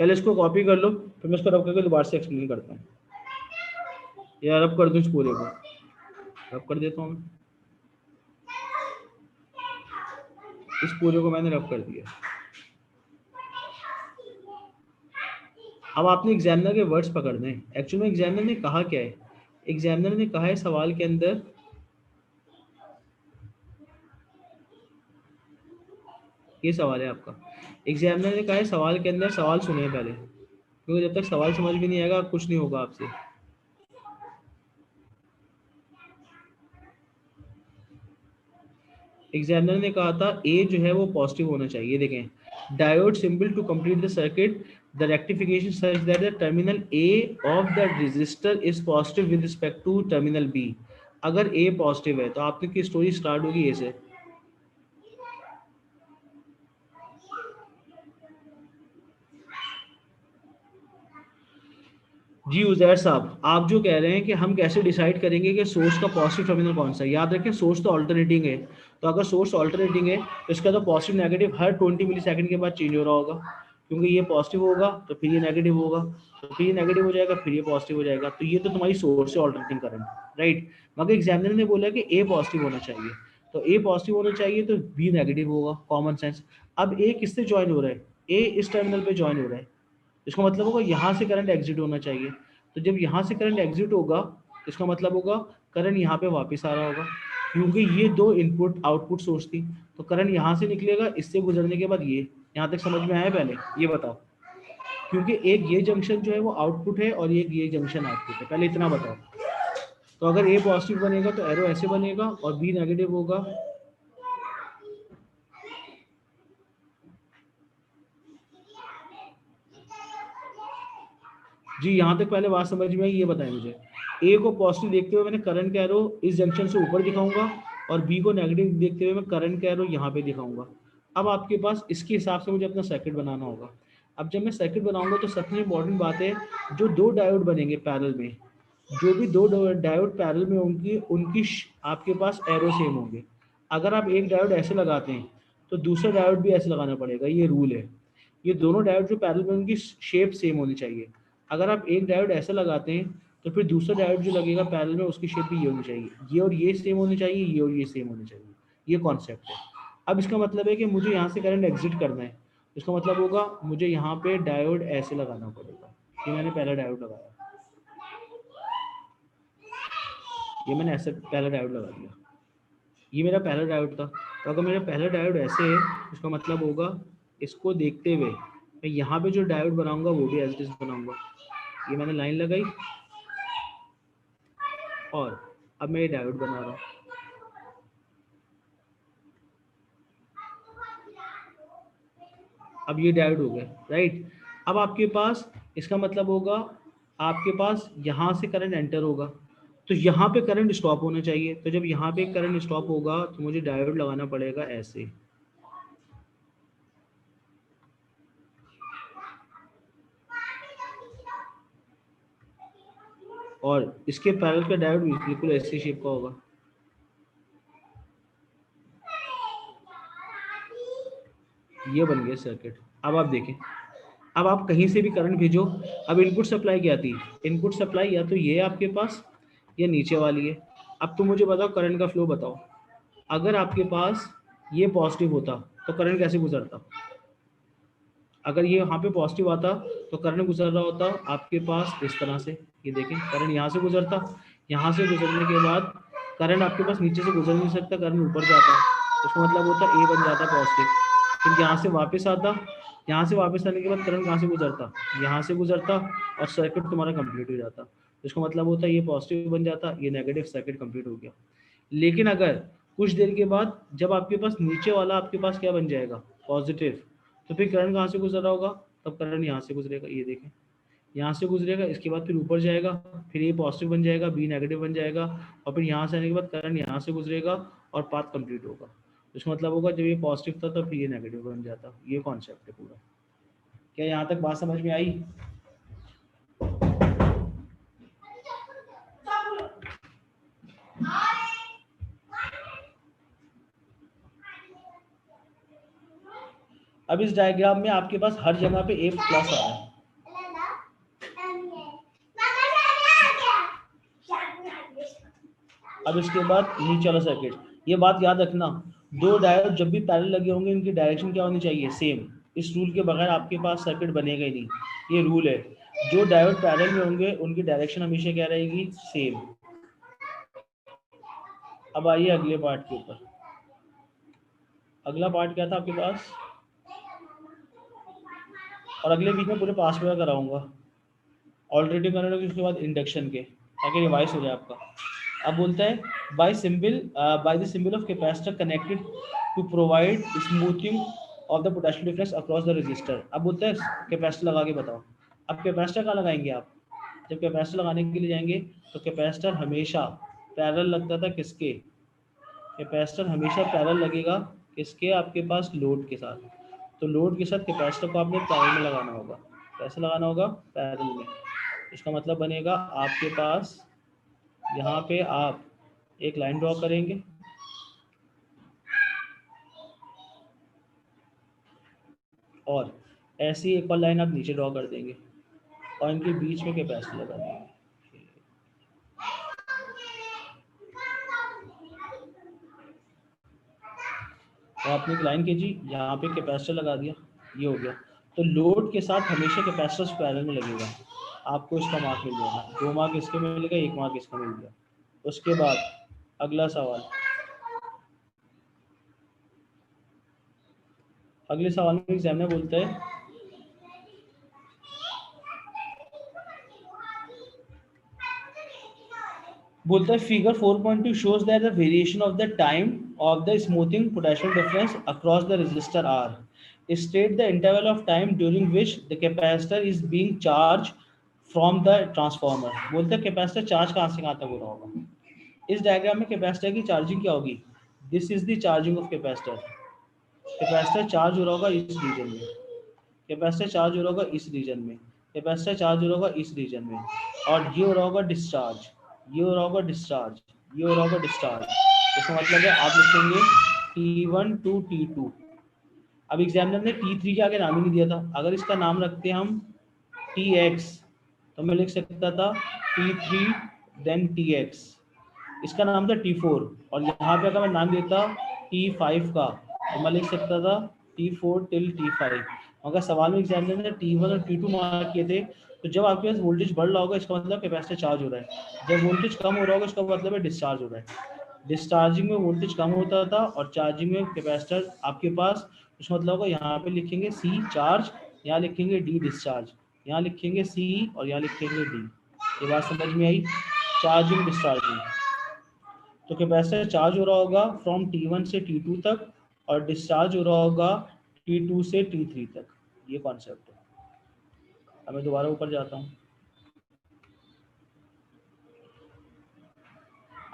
पहले इसको कॉपी कर लो, फिर मैं इसको रब करके दोबारा से एक्सप्लेन करता हूँ। या रब कर दूँ इस पूरे को, रब कर देता हूँ मैं। इस पूरे को मैंने रब कर दिया। अब आपने एग्जामिनर के वर्ड्स पकड़ने हैं। एक्चुअली में एग्जामिनर ने कहा क्या है, एग्जामिनर ने कहा है सवाल के अंदर, ये सवाल है आपका, एग्जामिनर ने कहा है सवाल के अंदर, सवाल सुने पहले, क्योंकि जब तक सवाल समझ में नहीं आएगा कुछ नहीं होगा आपसे। एग्जामिनर ने कहा था ए जो है वो पॉजिटिव होना चाहिए। देखें, diode symbol to complete the circuit, the rectification such that the terminal A of the resistor is positive with respect to terminal B. अगर ए पॉजिटिव है तो आपकी स्टोरी स्टार्ट होगी ए से। जी उजैर साहब, आप जो कह रहे हैं कि हम कैसे डिसाइड करेंगे कि सोर्स का पॉजिटिव टर्मिनल कौन सा है, याद रखें सोर्स तो ऑल्टरनेटिंग है। तो अगर सोर्स ऑल्टरनेटिंग है तो इसका तो पॉजिटिव नेगेटिव हर 20 मिली सेकेंड के बाद चेंज हो रहा होगा, क्योंकि ये पॉजिटिव होगा तो फिर ये नेगेटिव होगा, तो फिर ये नेगेटिव हो जाएगा, फिर ये पॉजिटिव हो जाएगा। तो ये तो तुम्हारी सोर्स है ऑल्टरनेटिंग करंट, राइट। मगर एग्जामिनर ने बोला कि ए पॉजिटिव होना चाहिए, तो ए पॉजिटिव होना चाहिए तो बी नेगेटिव होगा, कॉमन सेंस। अब ए किससे ज्वाइन हो रहा है, ए इस टर्मिनल पे ज्वाइन हो रहा है, इसका मतलब होगा यहाँ से करंट एग्जिट होना चाहिए। तो जब यहाँ से करंट एग्जिट होगा इसका मतलब होगा करंट यहाँ पे वापस आ रहा होगा, क्योंकि ये दो इनपुट आउटपुट सोर्स थी। तो करंट यहाँ से निकलेगा, इससे गुजरने के बाद ये, यहाँ तक समझ में आया पहले ये बताओ, क्योंकि एक ये जंक्शन जो है वो आउटपुट है और एक ये जंक्शन आउटपुट है, पहले इतना बताओ। तो अगर ए पॉजिटिव बनेगा तो एरो ऐसे बनेगा और बी नेगेटिव होगा। जी यहाँ तक पहले बात समझ में आई, ये बताएं मुझे। ए को पॉजिटिव देखते हुए मैंने करंट का एरो इस जंक्शन से ऊपर दिखाऊंगा और बी को नेगेटिव देखते हुए मैं करंट का एरो यहाँ पे दिखाऊंगा। अब आपके पास इसके हिसाब से मुझे अपना सर्किट बनाना होगा। अब जब मैं सर्किट बनाऊंगा तो सबसे इंपॉर्टेंट बात है, जो दो डायोड बनेंगे पैरेलल में, जो भी दो डायोड पैरेलल में होंगी उनकी आपके पास एरो सेम होंगे। अगर आप एक डायोड ऐसे लगाते हैं तो दूसरा डायोड भी ऐसे लगाना पड़ेगा, ये रूल है। ये दोनों डायोड जो पैरेलल में उनकी शेप सेम होनी चाहिए। अगर आप एक डायोड ऐसा लगाते हैं तो फिर दूसरा डायोड जो लगेगा पैरेलल में उसकी शेप भी ये होनी चाहिए, ये और ये सेम होनी चाहिए, ये और ये सेम होनी चाहिए। ये कॉन्सेप्ट है। अब इसका मतलब है कि मुझे यहाँ से करंट एग्जिट करना है, इसका मतलब होगा मुझे यहाँ पे डायोड ऐसे लगाना पड़ेगा। ये मैंने पहला डायोड लगाया, ये मैंने ऐसे पहला डायोड लगा दिया, ये मेरा पहला डायोड था। तो अगर मेरा पहला डायोड ऐसे है इसका मतलब होगा इसको देखते हुए मैं यहाँ पे जो डायोड बनाऊंगा वो भी एज इट इज बनाऊंगा। ये मैंने लाइन लगाई और अब मैं ये डायोड बना रहा हूँ। अब ये डायोड हो गया, राइट। अब आपके पास इसका मतलब होगा आपके पास यहाँ से करंट एंटर होगा तो यहाँ पे करंट स्टॉप होना चाहिए। तो जब यहाँ पे करंट स्टॉप होगा तो मुझे डायोड लगाना पड़ेगा ऐसे, और इसके पैरेलल का डायोड बिल्कुल ऐसी शेप का होगा। ये बन गया सर्किट। अब आप देखें, अब आप कहीं से भी करंट भेजो, अब इनपुट सप्लाई क्या थी, इनपुट सप्लाई या तो ये आपके पास या नीचे वाली है। अब तुम मुझे बताओ करंट का फ्लो बताओ, अगर आपके पास ये पॉजिटिव होता तो करंट कैसे गुजरता, अगर ये यहाँ पे पॉजिटिव आता तो करंट गुजर रहा होता आपके पास इस तरह से। ये देखें करंट यहाँ से गुजरता, यहाँ से गुजरने के बाद करंट आपके पास नीचे से गुजर नहीं सकता, करंट ऊपर जाता है। उसका मतलब होता है ए बन जाता पॉजिटिव। फिर यहाँ से वापस आता, यहाँ से वापस आने के बाद करंट कहाँ से गुजरता, यहाँ से गुजरता और सर्किट तुम्हारा कंप्लीट हो जाता। इसका मतलब होता है ये पॉजिटिव बन जाता, ये नेगेटिव, सर्किट कंप्लीट हो गया। लेकिन अगर कुछ देर के बाद जब आपके पास नीचे वाला आपके पास क्या बन जाएगा, पॉजिटिव, तो फिर करंट कहाँ से गुजर रहा होगा, तब करंट यहाँ से गुजरेगा, ये देखें यहाँ से गुजरेगा, इसके बाद फिर ऊपर जाएगा, फिर ये पॉजिटिव बन जाएगा, बी नेगेटिव बन जाएगा, और फिर यहाँ से आने के बाद करंट यहाँ से गुजरेगा और पाथ कंप्लीट होगा। इसका मतलब होगा जब ये पॉजिटिव था तब फिर ये नेगेटिव बन जाता। ये कॉन्सेप्ट है पूरा। क्या यहाँ तक बात समझ में आई? अब इस डायग्राम में आपके पास हर जगह पे ए प्लस आ रहा है। अब इसके बाद नीचे वाला सर्किट, ये बात याद रखना, दो डायोड जब भी पैरेलल लगे होंगे इनकी डायरेक्शन क्या होनी चाहिए, सेम। इस रूल के बगैर आपके पास सर्किट बनेगा ही नहीं, ये रूल है। जो डायोड पैरेलल में होंगे उनकी डायरेक्शन हमेशा क्या रहेगी, सेम। अब आइए अगले पार्ट के ऊपर। अगला पार्ट क्या था आपके पास, और अगले वीक में पूरे पास पेपर कराऊंगा, ऑल्टरनेटिव करंट उसके बाद इंडक्शन के, ताकि रिवाइज हो जाए आपका। अब बोलता है by the symbol of capacitor connected to provide smoothing of the potential difference across the resistor. अब बोलता है कैपेसिटर लगा के बताओ। अब कैपेसिटर कहाँ लगाएंगे आप, जब कैपेसिटर लगाने के लिए जाएंगे तो कैपेसिटर हमेशा पैरेलल लगता था किसके, कैपेसिटर हमेशा पैरेलल लगेगा किसके, आपके पास लोड के साथ। तो लोड के साथ कैपेसिटर को आपने पैरेलल में लगाना होगा। कैसे लगाना होगा, पैरेलल में। इसका मतलब बनेगा आपके पास यहाँ पे आप एक लाइन ड्रॉ करेंगे, और ऐसी एक और लाइन आप नीचे ड्रॉ कर देंगे, और इनके बीच में कैपेसिटर लगा देंगे। तो आपने एक लाइन खींची, यहाँ पे कैपेसिटर लगा दिया, ये हो गया। तो लोड के साथ हमेशा कैपेसिटर पैरेलल में लगेगा, आपको इसका मार्क मिल जाएगा। 2 मार्क इसके मिलेगा, 1 मार्क इसका मिल गया। उसके बाद अगला सवाल, अगले सवाल में एग्जामिनर बोलता है figure 4.2 shows that the variation of the time of the smoothing potential difference across the resistor R. State the interval of time during which the capacitor is being charged from the transformer. बोलते हैं कैपेसिटर चार्ज कहाँ से कहाँ तक हो रहा होगा। इस डायग्राम में कैपेसिटर की चार्जिंग क्या होगी, this is the charging of capacitor. Capacitor charge हो रहा होगा इस रीजन में, कैपेसिटर चार्ज हो रहा होगा इस रीजन में, कैपेसिटर चार्ज हो रहा होगा इस रीजन में, और ये हो रहा होगा डिस्चार्ज, ये हो रहा होगा डिस्चार्ज, ये हो रहा होगा डिस्चार्ज। इसका मतलब है आप लिखेंगे T1 to T2। अब एग्जामिनर ने T3 के आगे नाम ही नहीं दिया था, अगर इसका नाम रखते हम TX तो मैं लिख सकता था T3 देन TX। इसका नाम था T4, और यहाँ पे अगर मैं नाम देता T5 का तो मैं लिख सकता था T4 till T5। अगर सवाल में एग्जामिनर ने T1 और T2 मार्क किए थे, तो जब आपके पास वोल्टेज बढ़ रहा होगा इसका मतलब कैपेसिटर चार्ज हो रहा है, जब वोल्टेज कम हो रहा होगा इसका मतलब है डिस्चार्ज हो रहा है। डिस्चार्जिंग में वोल्टेज कम होता था और चार्जिंग में कैपेसिटर आपके पास, इसका मतलब होगा यहाँ पे लिखेंगे C चार्ज, यहाँ लिखेंगे D डिस्चार्ज, यहाँ लिखेंगे C और यहाँ लिखेंगे D। ये बात समझ में आई, चार्जिंग डिस्चार्जिंग। तो कैपेसिटर चार्ज हो रहा होगा फ्रॉम T1 से T2 तक, और डिस्चार्ज हो रहा होगा T2 से T3 तक। ये कॉन्सेप्ट है। अब मैं दोबारा ऊपर जाता हूँ,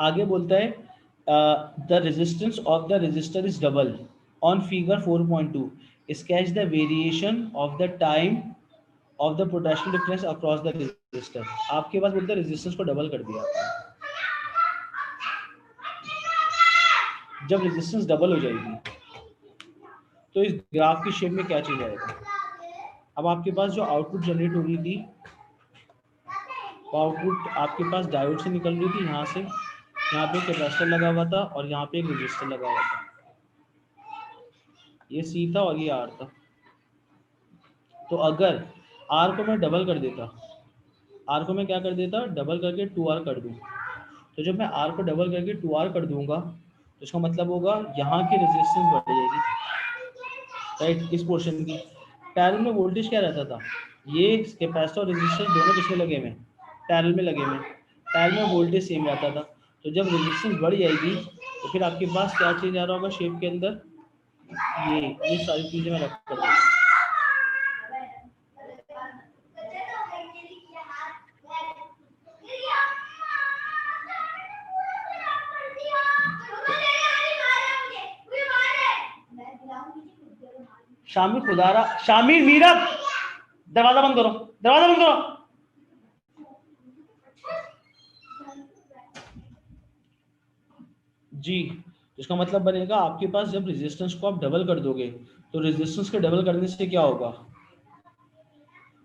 आगे बोलता है the resistance of the resistor is double on figure 4.2 sketch the variation of the time of the potential difference across the resistor. आपके पास बोलते हैं रेजिस्टेंस को डबल कर दिया, जब रेजिस्टेंस डबल हो जाएगी तो इस ग्राफ की शेप में क्या चीज आएगा। अब आपके पास जो आउटपुट जनरेट हो रही थी वो आउटपुट आपके पास डायोड से निकल रही थी, यहाँ से, यहाँ पे कैपेसिटर लगा हुआ था और यहाँ पे एक रेजिस्टर लगा हुआ था, ये C था और ये R था। तो अगर R को मैं डबल कर देता, R को मैं क्या कर देता, डबल करके 2R कर दूं, तो जब मैं R को डबल करके 2R कर दूंगा तो इसका मतलब होगा यहाँ की रेजिस्टेंस बढ़ जाएगी, राइट, इस पोर्शन की। पैरेलल में वोल्टेज क्या रहता था, ये कैपेसिटर और रेजिस्टेंस दोनों किसमें लगे हुए, पैरेलल में लगे हुए। पैरेलल में वोल्टेज सेम रहता था, तो जब रेजिस्टेंस बढ़ जाएगी तो फिर आपके पास क्या चेंज आ रहा होगा शेप के अंदर, ये सारी चीजें मैं रख कर दूंगा। शामिर खुदारा, शामिर मीरत, दरवाजा बंद करो, दरवाजा बंद करो। जी, इसका मतलब बनेगा आपके पास जब रेजिस्टेंस को आप डबल कर दोगे तो रेजिस्टेंस के डबल करने से क्या होगा,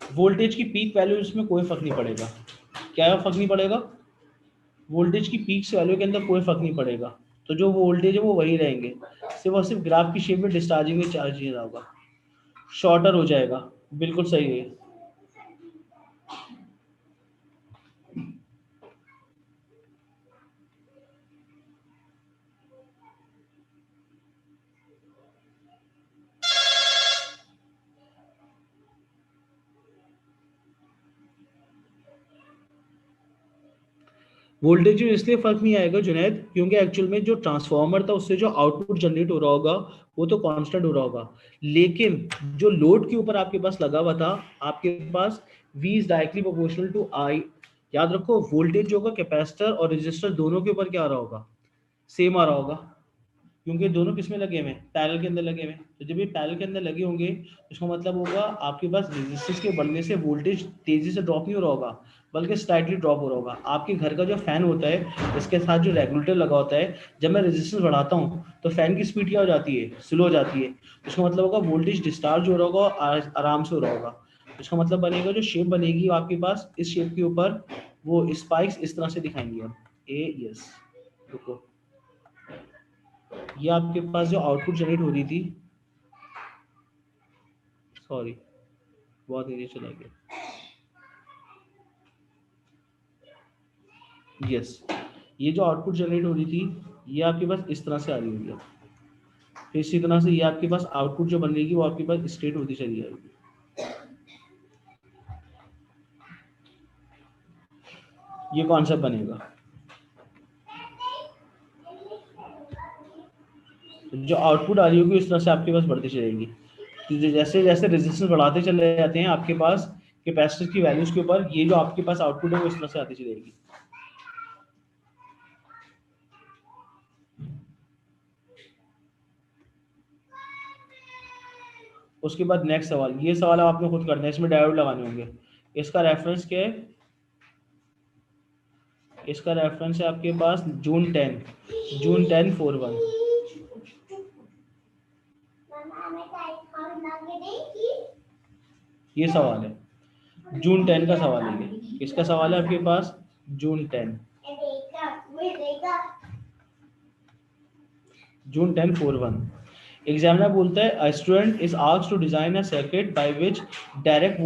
वोल्टेज की पीक वैल्यू इसमें कोई फर्क नहीं पड़ेगा। क्या फर्क नहीं पड़ेगा, वोल्टेज की पीक वैल्यू के अंदर कोई फर्क नहीं पड़ेगा। तो जो वोल्टेज है वो वही रहेंगे, सिर्फ और सिर्फ ग्राफ की शेप में डिस्चार्जिंग में चार्ज होगा, शॉर्टर हो जाएगा। बिल्कुल सही है। वोल्टेज में इसलिए फर्क नहीं आएगा जुनैद, क्योंकि एक्चुअल में जो ट्रांसफार्मर था उससे जो आउटपुट जनरेट हो रहा होगा वो तो कांस्टेंट हो रहा होगा, लेकिन जो लोड के ऊपर आपके पास लगा हुआ था, आपके पास V is directly proportional to I। याद रखो वोल्टेज जो होगा कैपेसिटर और रेजिस्टर दोनों के ऊपर क्या आ रहा होगा, सेम आ रहा होगा, क्योंकि दोनों किसमें लगे हुए हैं, पैरेलल के अंदर लगे हुए हैं। तो जब ये पैरेलल के अंदर लगे होंगे इसका मतलब होगा आपके पास रेजिस्टेंस के बढ़ने से वोल्टेज तेजी से ड्रॉप नहीं हो रहा होगा, बल्कि स्लाइटली ड्रॉप हो रहा होगा। आपके घर का जो फैन होता है इसके साथ जो रेगुलेटर लगा होता है, जब मैं रेजिस्टेंस बढ़ाता हूँ तो फैन की स्पीड क्या हो जाती है, स्लो हो जाती है। इसका मतलब होगा वोल्टेज डिस्चार्ज हो रहा होगा और आराम से हो रहा होगा। इसका मतलब बनेगा जो शेप बनेगी आपके पास इस शेप के ऊपर, वो स्पाइक्स इस तरह से दिखाएंगे हम यस। रुको, ये आपके पास जो आउटपुट जनरेट हो रही थी, सॉरी बहुत नीचे चला गया, यस, ये जो आउटपुट जनरेट हो रही थी ये आपके पास इस तरह से आ रही होगी। फिर इसी तरह से ये आपके पास आउटपुट जो बन रहेगी वो आपके पास स्ट्रेट होती चली जाएगी। ये कॉन्सेप्ट बनेगा। जो आउटपुट आ रही होगी इस तरह से आपके पास बढ़ती चलेगी। तो जैसे जैसे रेजिस्टेंस बढ़ाते चले जाते हैं आपके पास कैपेसिटर की वैल्यूज के ऊपर, ये जो आपके पास आउटपुट है वो इस तरह से आती चलेगी। उसके बाद नेक्स्ट सवाल, ये सवाल आपने खुद करना है, इसमें डायोड लगाने होंगे। इसका रेफरेंस क्या है, इसका रेफरेंस है आपके पास जून 10/41। ये सवाल है जून 10 का सवाल है, ये किसका सवाल है आपके पास, जून 10/41। एग्जामिनर बोलता है a student is asked to design a circuit by which direct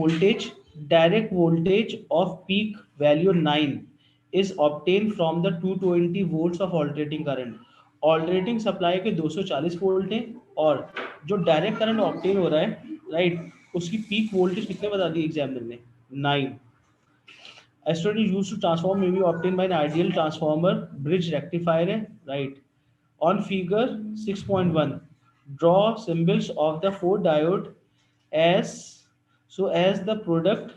voltage of peak value 9 is obtain from the 220 volts of alternating current. Alternating supply के 240 वोल्ट हैं और जो डायरेक्ट करंट ऑब्टेन हो रहा है, राइट, उसकी पीक वोल्टेज कितने बता दी एग्जामिनर ने, 9। A student used to transform may be obtained by an ideal transformer bridge rectifier है, right। On figure 6.1, draw symbols of the four diode as so as the product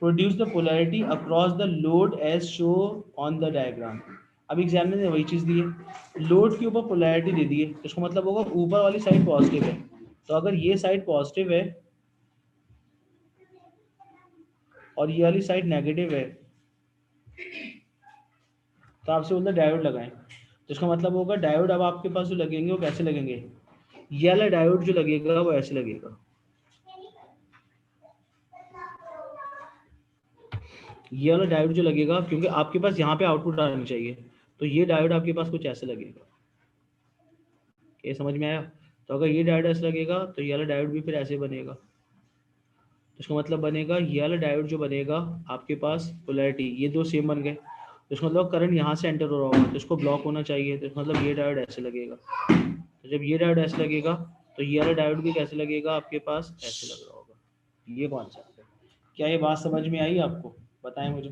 produce the polarity across the load as shown on the diagram। अब एग्जामिनर ने वही चीज दी है, लोड के ऊपर पोलैरिटी दे दी है, इसका मतलब होगा ऊपर वाली साइड पॉजिटिव है। तो अगर ये साइड पॉजिटिव है और ये वाली साइड नेगेटिव है तो आपसे बोलते डायोड लगाएं। तो इसका मतलब होगा डायोड अब आपके पास जो लगेंगे वो कैसे लगेंगे, ये वाला डायोड जो लगेगा वो ऐसे लगेगा, ये वाला डायोड जो लगेगा, क्योंकि आपके पास यहाँ पे आउटपुट आना चाहिए, तो ये डायोड आपके पास कुछ ऐसे लगेगा। ये समझ में आया। तो अगर ये डायोड ऐसे लगेगा तो ये वाला डायोड भी फिर ऐसे बनेगा। तो इसका मतलब बनेगा ये वाला डायोड जो बनेगा आपके पास पोलैरिटी, ये दो सेम बन गए, तो इसका मतलब करंट यहाँ से एंटर हो रहा होगा, तो इसको ब्लॉक होना चाहिए, तो इसका मतलब ये डायोड ऐसे लगेगा। तो जब ये डायोड ऐसे लगेगा तो ये वाला डायोड भी कैसे लगेगा आपके पास, ऐसे लग रहा होगा। ये कॉन्सेप्ट है। क्या ये बात समझ में आई आपको? बताएं मुझे।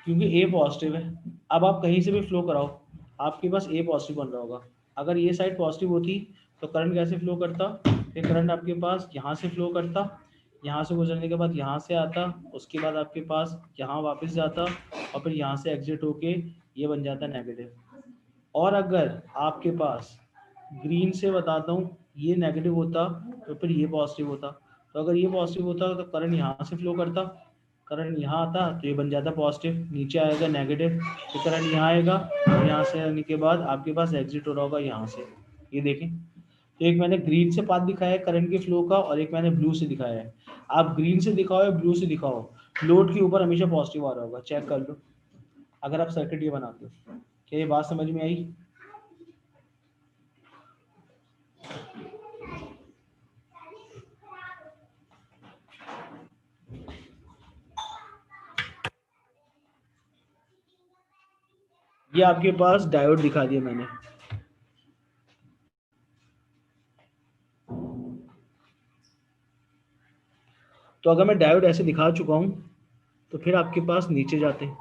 क्योंकि ए पॉजिटिव है, अब आप कहीं से भी फ्लो कराओ आपके पास ए पॉजिटिव बन रहा होगा। अगर ये साइड पॉजिटिव होती तो करंट कैसे फ्लो करता, फिर करंट आपके पास यहाँ से फ्लो करता, यहाँ से गुजरने के बाद यहाँ से आता, उसके बाद आपके पास यहाँ वापस जाता और फिर यहाँ से एग्जिट होके ये बन जाता नेगेटिव। और अगर आपके पास ग्रीन से बताता हूँ ये नेगेटिव होता तो फिर ये पॉजिटिव होता। तो अगर ये पॉजिटिव होता तो करंट यहाँ से फ्लो करता, करंट यहाँ आता तो ये बन जाता पॉजिटिव, नीचे आएगा नेगेटिव, तो करंट यहाँ आएगा और यहाँ से आने के बाद आपके पास एग्जिट हो रहा होगा यहाँ से। ये देखें, तो एक मैंने ग्रीन से पाथ दिखाया है करंट के फ्लो का और एक मैंने ब्लू से दिखाया है। आप ग्रीन से दिखाओ या ब्लू से दिखाओ, लोड के ऊपर हमेशा पॉजिटिव आ रहा होगा, चेक कर लो अगर आप सर्किट ये बनाते हो। क्या ये बात समझ में आई? ये आपके पास डायोड दिखा दिया मैंने। तो अगर मैं डायोड ऐसे दिखा चुका हूं तो फिर आपके पास नीचे जाते हैं।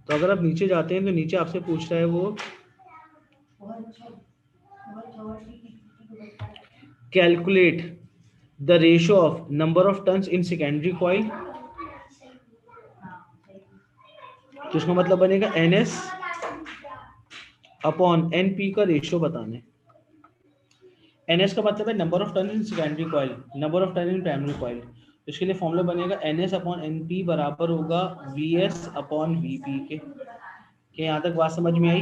तो अगर आप नीचे जाते हैं तो नीचे आपसे पूछ रहा है वो calculate the ratio of number of turns in secondary coil. तो इसका मतलब बनेगा NS अपॉन NP का रेशियो बताने। NS का मतलब है number of turn in secondary coil, number of turn in primary coil. तो इसके लिए फॉर्मूला बनेगा NS अपॉन NP बराबर होगा VS अपॉन VP के। क्या यहाँ तक बात समझ में आई?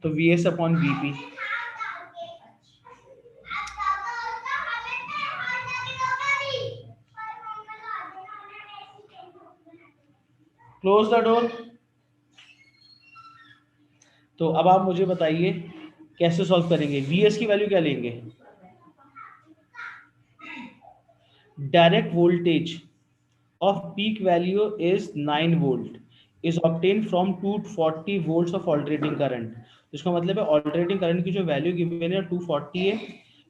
तो VS upon VP। Close the door. तो अब आप मुझे बताइए कैसे सॉल्व करेंगे। VS की वैल्यू क्या लेंगे? Direct voltage of peak value is 9 volt is obtained from 240 volts of alternating current। इसका मतलब है ऑल्टरनेटिंग करंट की जो वैल्यू गिवन है 240 है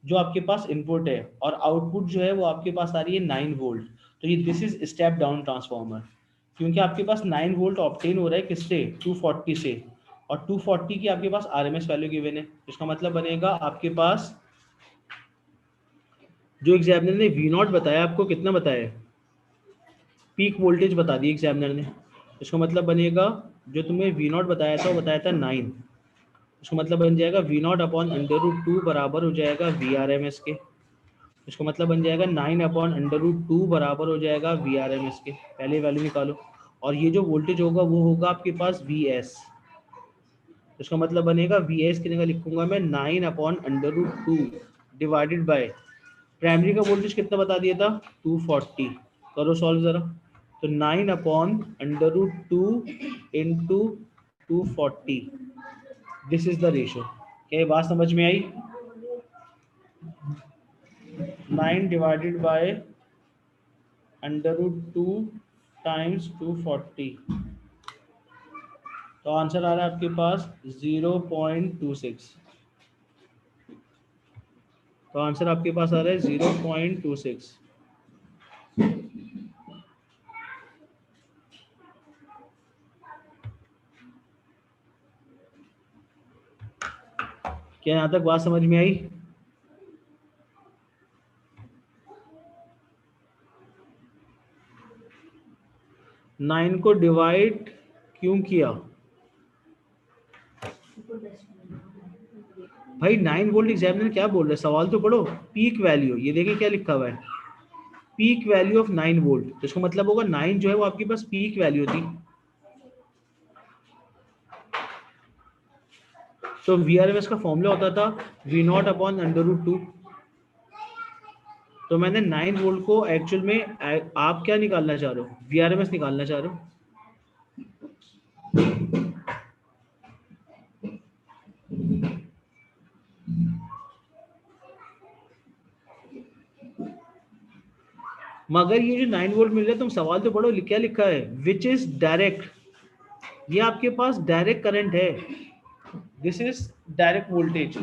जो आपके पास इनपुट है, और आउटपुट जो है वो आपके पास आ रही है 9 वोल्ट। तो ये this is step down transformer, क्योंकि आपके पास 9 वोल्ट ऑब्टेन हो रहा है किससे, 240 से, और 240 की आपके पास आरएमएस वैल्यू गिवन है। इसका मतलब बनेगा आपके पास जो एग्जामिनर ने वी नॉट बताया आपको कितना बताया, पीक वोल्टेज बता दी एग्जामिनर ने। इसका मतलब बनेगा जो तुम्हें वी नॉट बताया था वो बताया था 9। इसका मतलब बन जाएगा वी नॉट अपॉन √2 बराबर हो जाएगा VRMS के। इसका मतलब बन जाएगा 9 अपॉन √2 बराबर हो जाएगा VRMS के। पहले वैल्यू निकालो, और ये जो वोल्टेज होगा वो होगा आपके पास VS। इसका मतलब बनेगा VS की जगह लिखूंगा मैं 9 अपॉन √2 डिवाइडेड बाय प्राइमरी का वोल्टेज कितना बता दिया था 240। करो सॉल्व जरा। तो 9 upon √2 into 240, this is the ratio. क्या ये बात समझ में आई? 9 डिवाइडेड बाय √2 टाइम्स 240, तो आंसर आ रहा है आपके पास 0.26। तो आंसर आपके पास आ रहा है 0.26। क्या यहाँ तक बात समझ में आई? नाइन को डिवाइड क्यों किया भाई? 9 वोल्ट एग्जामिनर क्या बोल रहे हैं, सवाल तो पढ़ो। पीक वैल्यू, ये देखिए क्या लिखा हुआ है, पीक वैल्यू ऑफ 9 वोल्ट। तो इसका मतलब होगा 9 जो है वो आपके पास पीक वैल्यू थी। तो VRMS का फॉर्मूला होता था V नॉट अपॉन √2। तो मैंने 9 वोल्ट को एक्चुअल में आप क्या निकालना चाह रहे हो, VRMS निकालना चाह रहे हो। मगर ये जो 9 वोल्ट मिल रहा है, तुम सवाल तो पढ़ो, क्या लिखा है, विच इज डायरेक्ट, ये आपके पास डायरेक्ट करंट है, दिस इज डायरेक्ट वोल्टेज।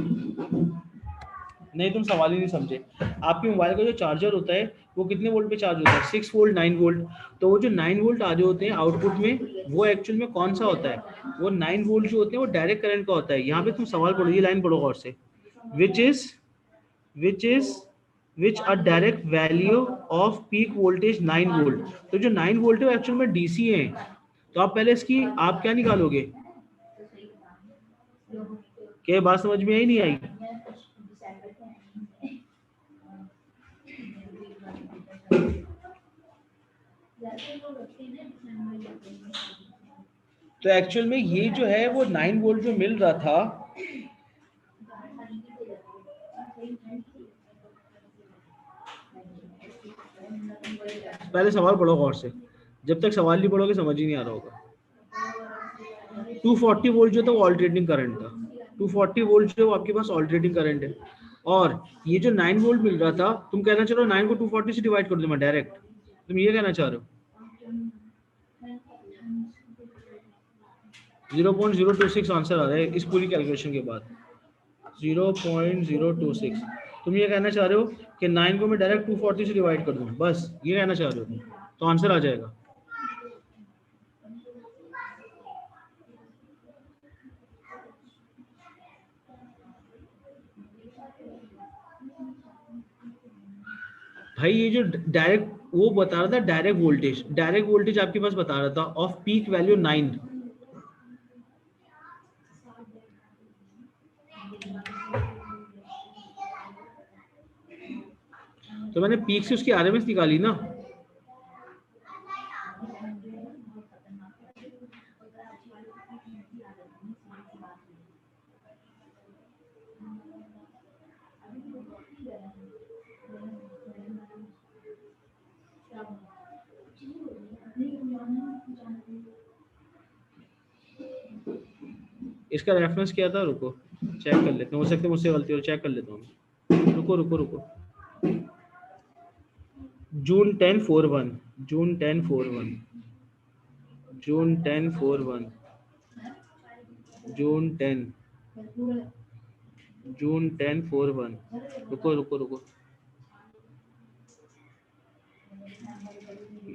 नहीं, तुम सवाल ही नहीं समझे। आपके मोबाइल का जो चार्जर होता है वो कितने वोल्ट पे चार्ज होता है, 6 वोल्ट, 9 वोल्ट। तो वो जो 9 वोल्ट आ जो होते हैं आउटपुट में, वो एक्चुअल में कौन सा होता है, वो 9 वोल्ट जो होते हैं वो डायरेक्ट करंट का होता है। यहाँ पे तुम सवाल पढ़ो, ये लाइन पढ़ो गौर से, which is which a direct value off peak voltage 9 volt. तो जो 9 वोल्ट है वो एक्चुअल में डीसी है। तो आप पहले इसकी आप क्या निकालोगे, क्या बात समझ में आई नहीं आई? तो एक्चुअल में ये जो है वो 9 वोल्ट जो मिल रहा था, पहले सवाल पढ़ो गौर से, जब तक सवाल नहीं पढ़ोगे समझ ही नहीं आ रहा होगा। 240 वोल्ट जो था वो ऑल्टरनेटिंग करंट था, 240 वोल्ट जो आपके पास ऑल्टरनेटिंग करंट है। और ये जो 9 वोल्ट मिल रहा था, तुम कहना चाह रहे हो 9 को 240 से डिवाइड कर दूं मैं डायरेक्ट, तुम ये कहना चाह रहे हो? 0.026 आंसर आ रहा है इस पूरी कैलकुलेशन के बाद, 0.026। तुम ये कहना चाह रहे हो कि 9 को मैं डायरेक्ट 240 से डिवाइड कर दूं, बस ये कहना चाह रहे हो तुम, तो आंसर आ जाएगा। भाई ये जो डायरेक्ट वो बता रहा था, डायरेक्ट वोल्टेज आपके पास बता रहा था ऑफ पीक वैल्यू 9। तो मैंने पीक से उसकी आरएमएस निकाली ना। इसका रेफरेंस क्या था, रुको चेक कर लेते हैं, हो सकता है मुझसे गलती हो, चेक कर लेता हूँ। रुको रुको रुको, जून 1041, जून 1041, जून 1041, जून 10, जून 1041। रुको रुको रुको,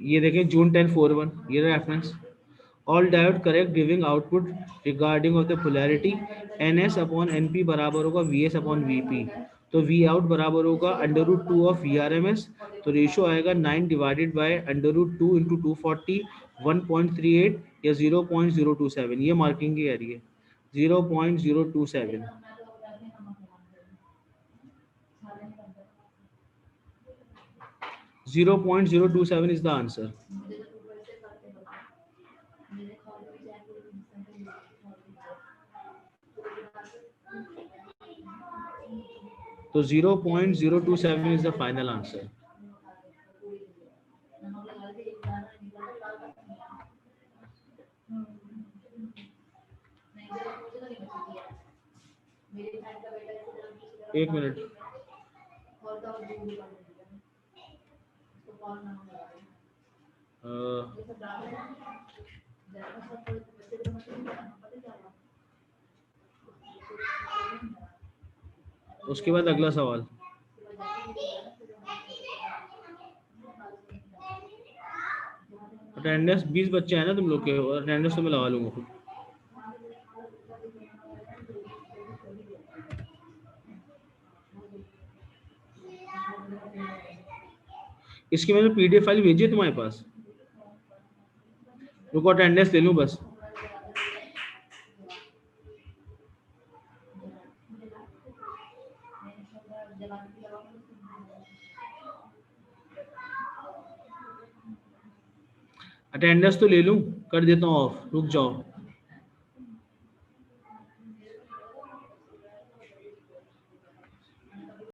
ये देखें जून 1041, ये reference. All diode correct giving output regarding of the polarity NS upon NP बराबर होगा VS अपॉन VP। तो V आउट बराबर होगा √2 ऑफ VRMS। तो रेशियो आएगा 9 डिवाइडेड बाय √2 इंटू 240, 1.38 या 0.027। ये मार्किंग की आ रही है 0.027। 0.027 is the answer. तो 0.027 is the final answer. एक मिनट, उसके बाद अगला सवाल। अटेंडेंस 20 बच्चे हैं ना तुम लोग के, और अटेंडेंस तो मैं लगा लूंगा खुद। इसकी मैंने PDF फाइल भेजी है तुम्हारे पास, रुको अटेंडेंस ले लूं बस। अटेंडेंस तो ले लूं, कर देता हूँ ऑफ, रुक जाओ।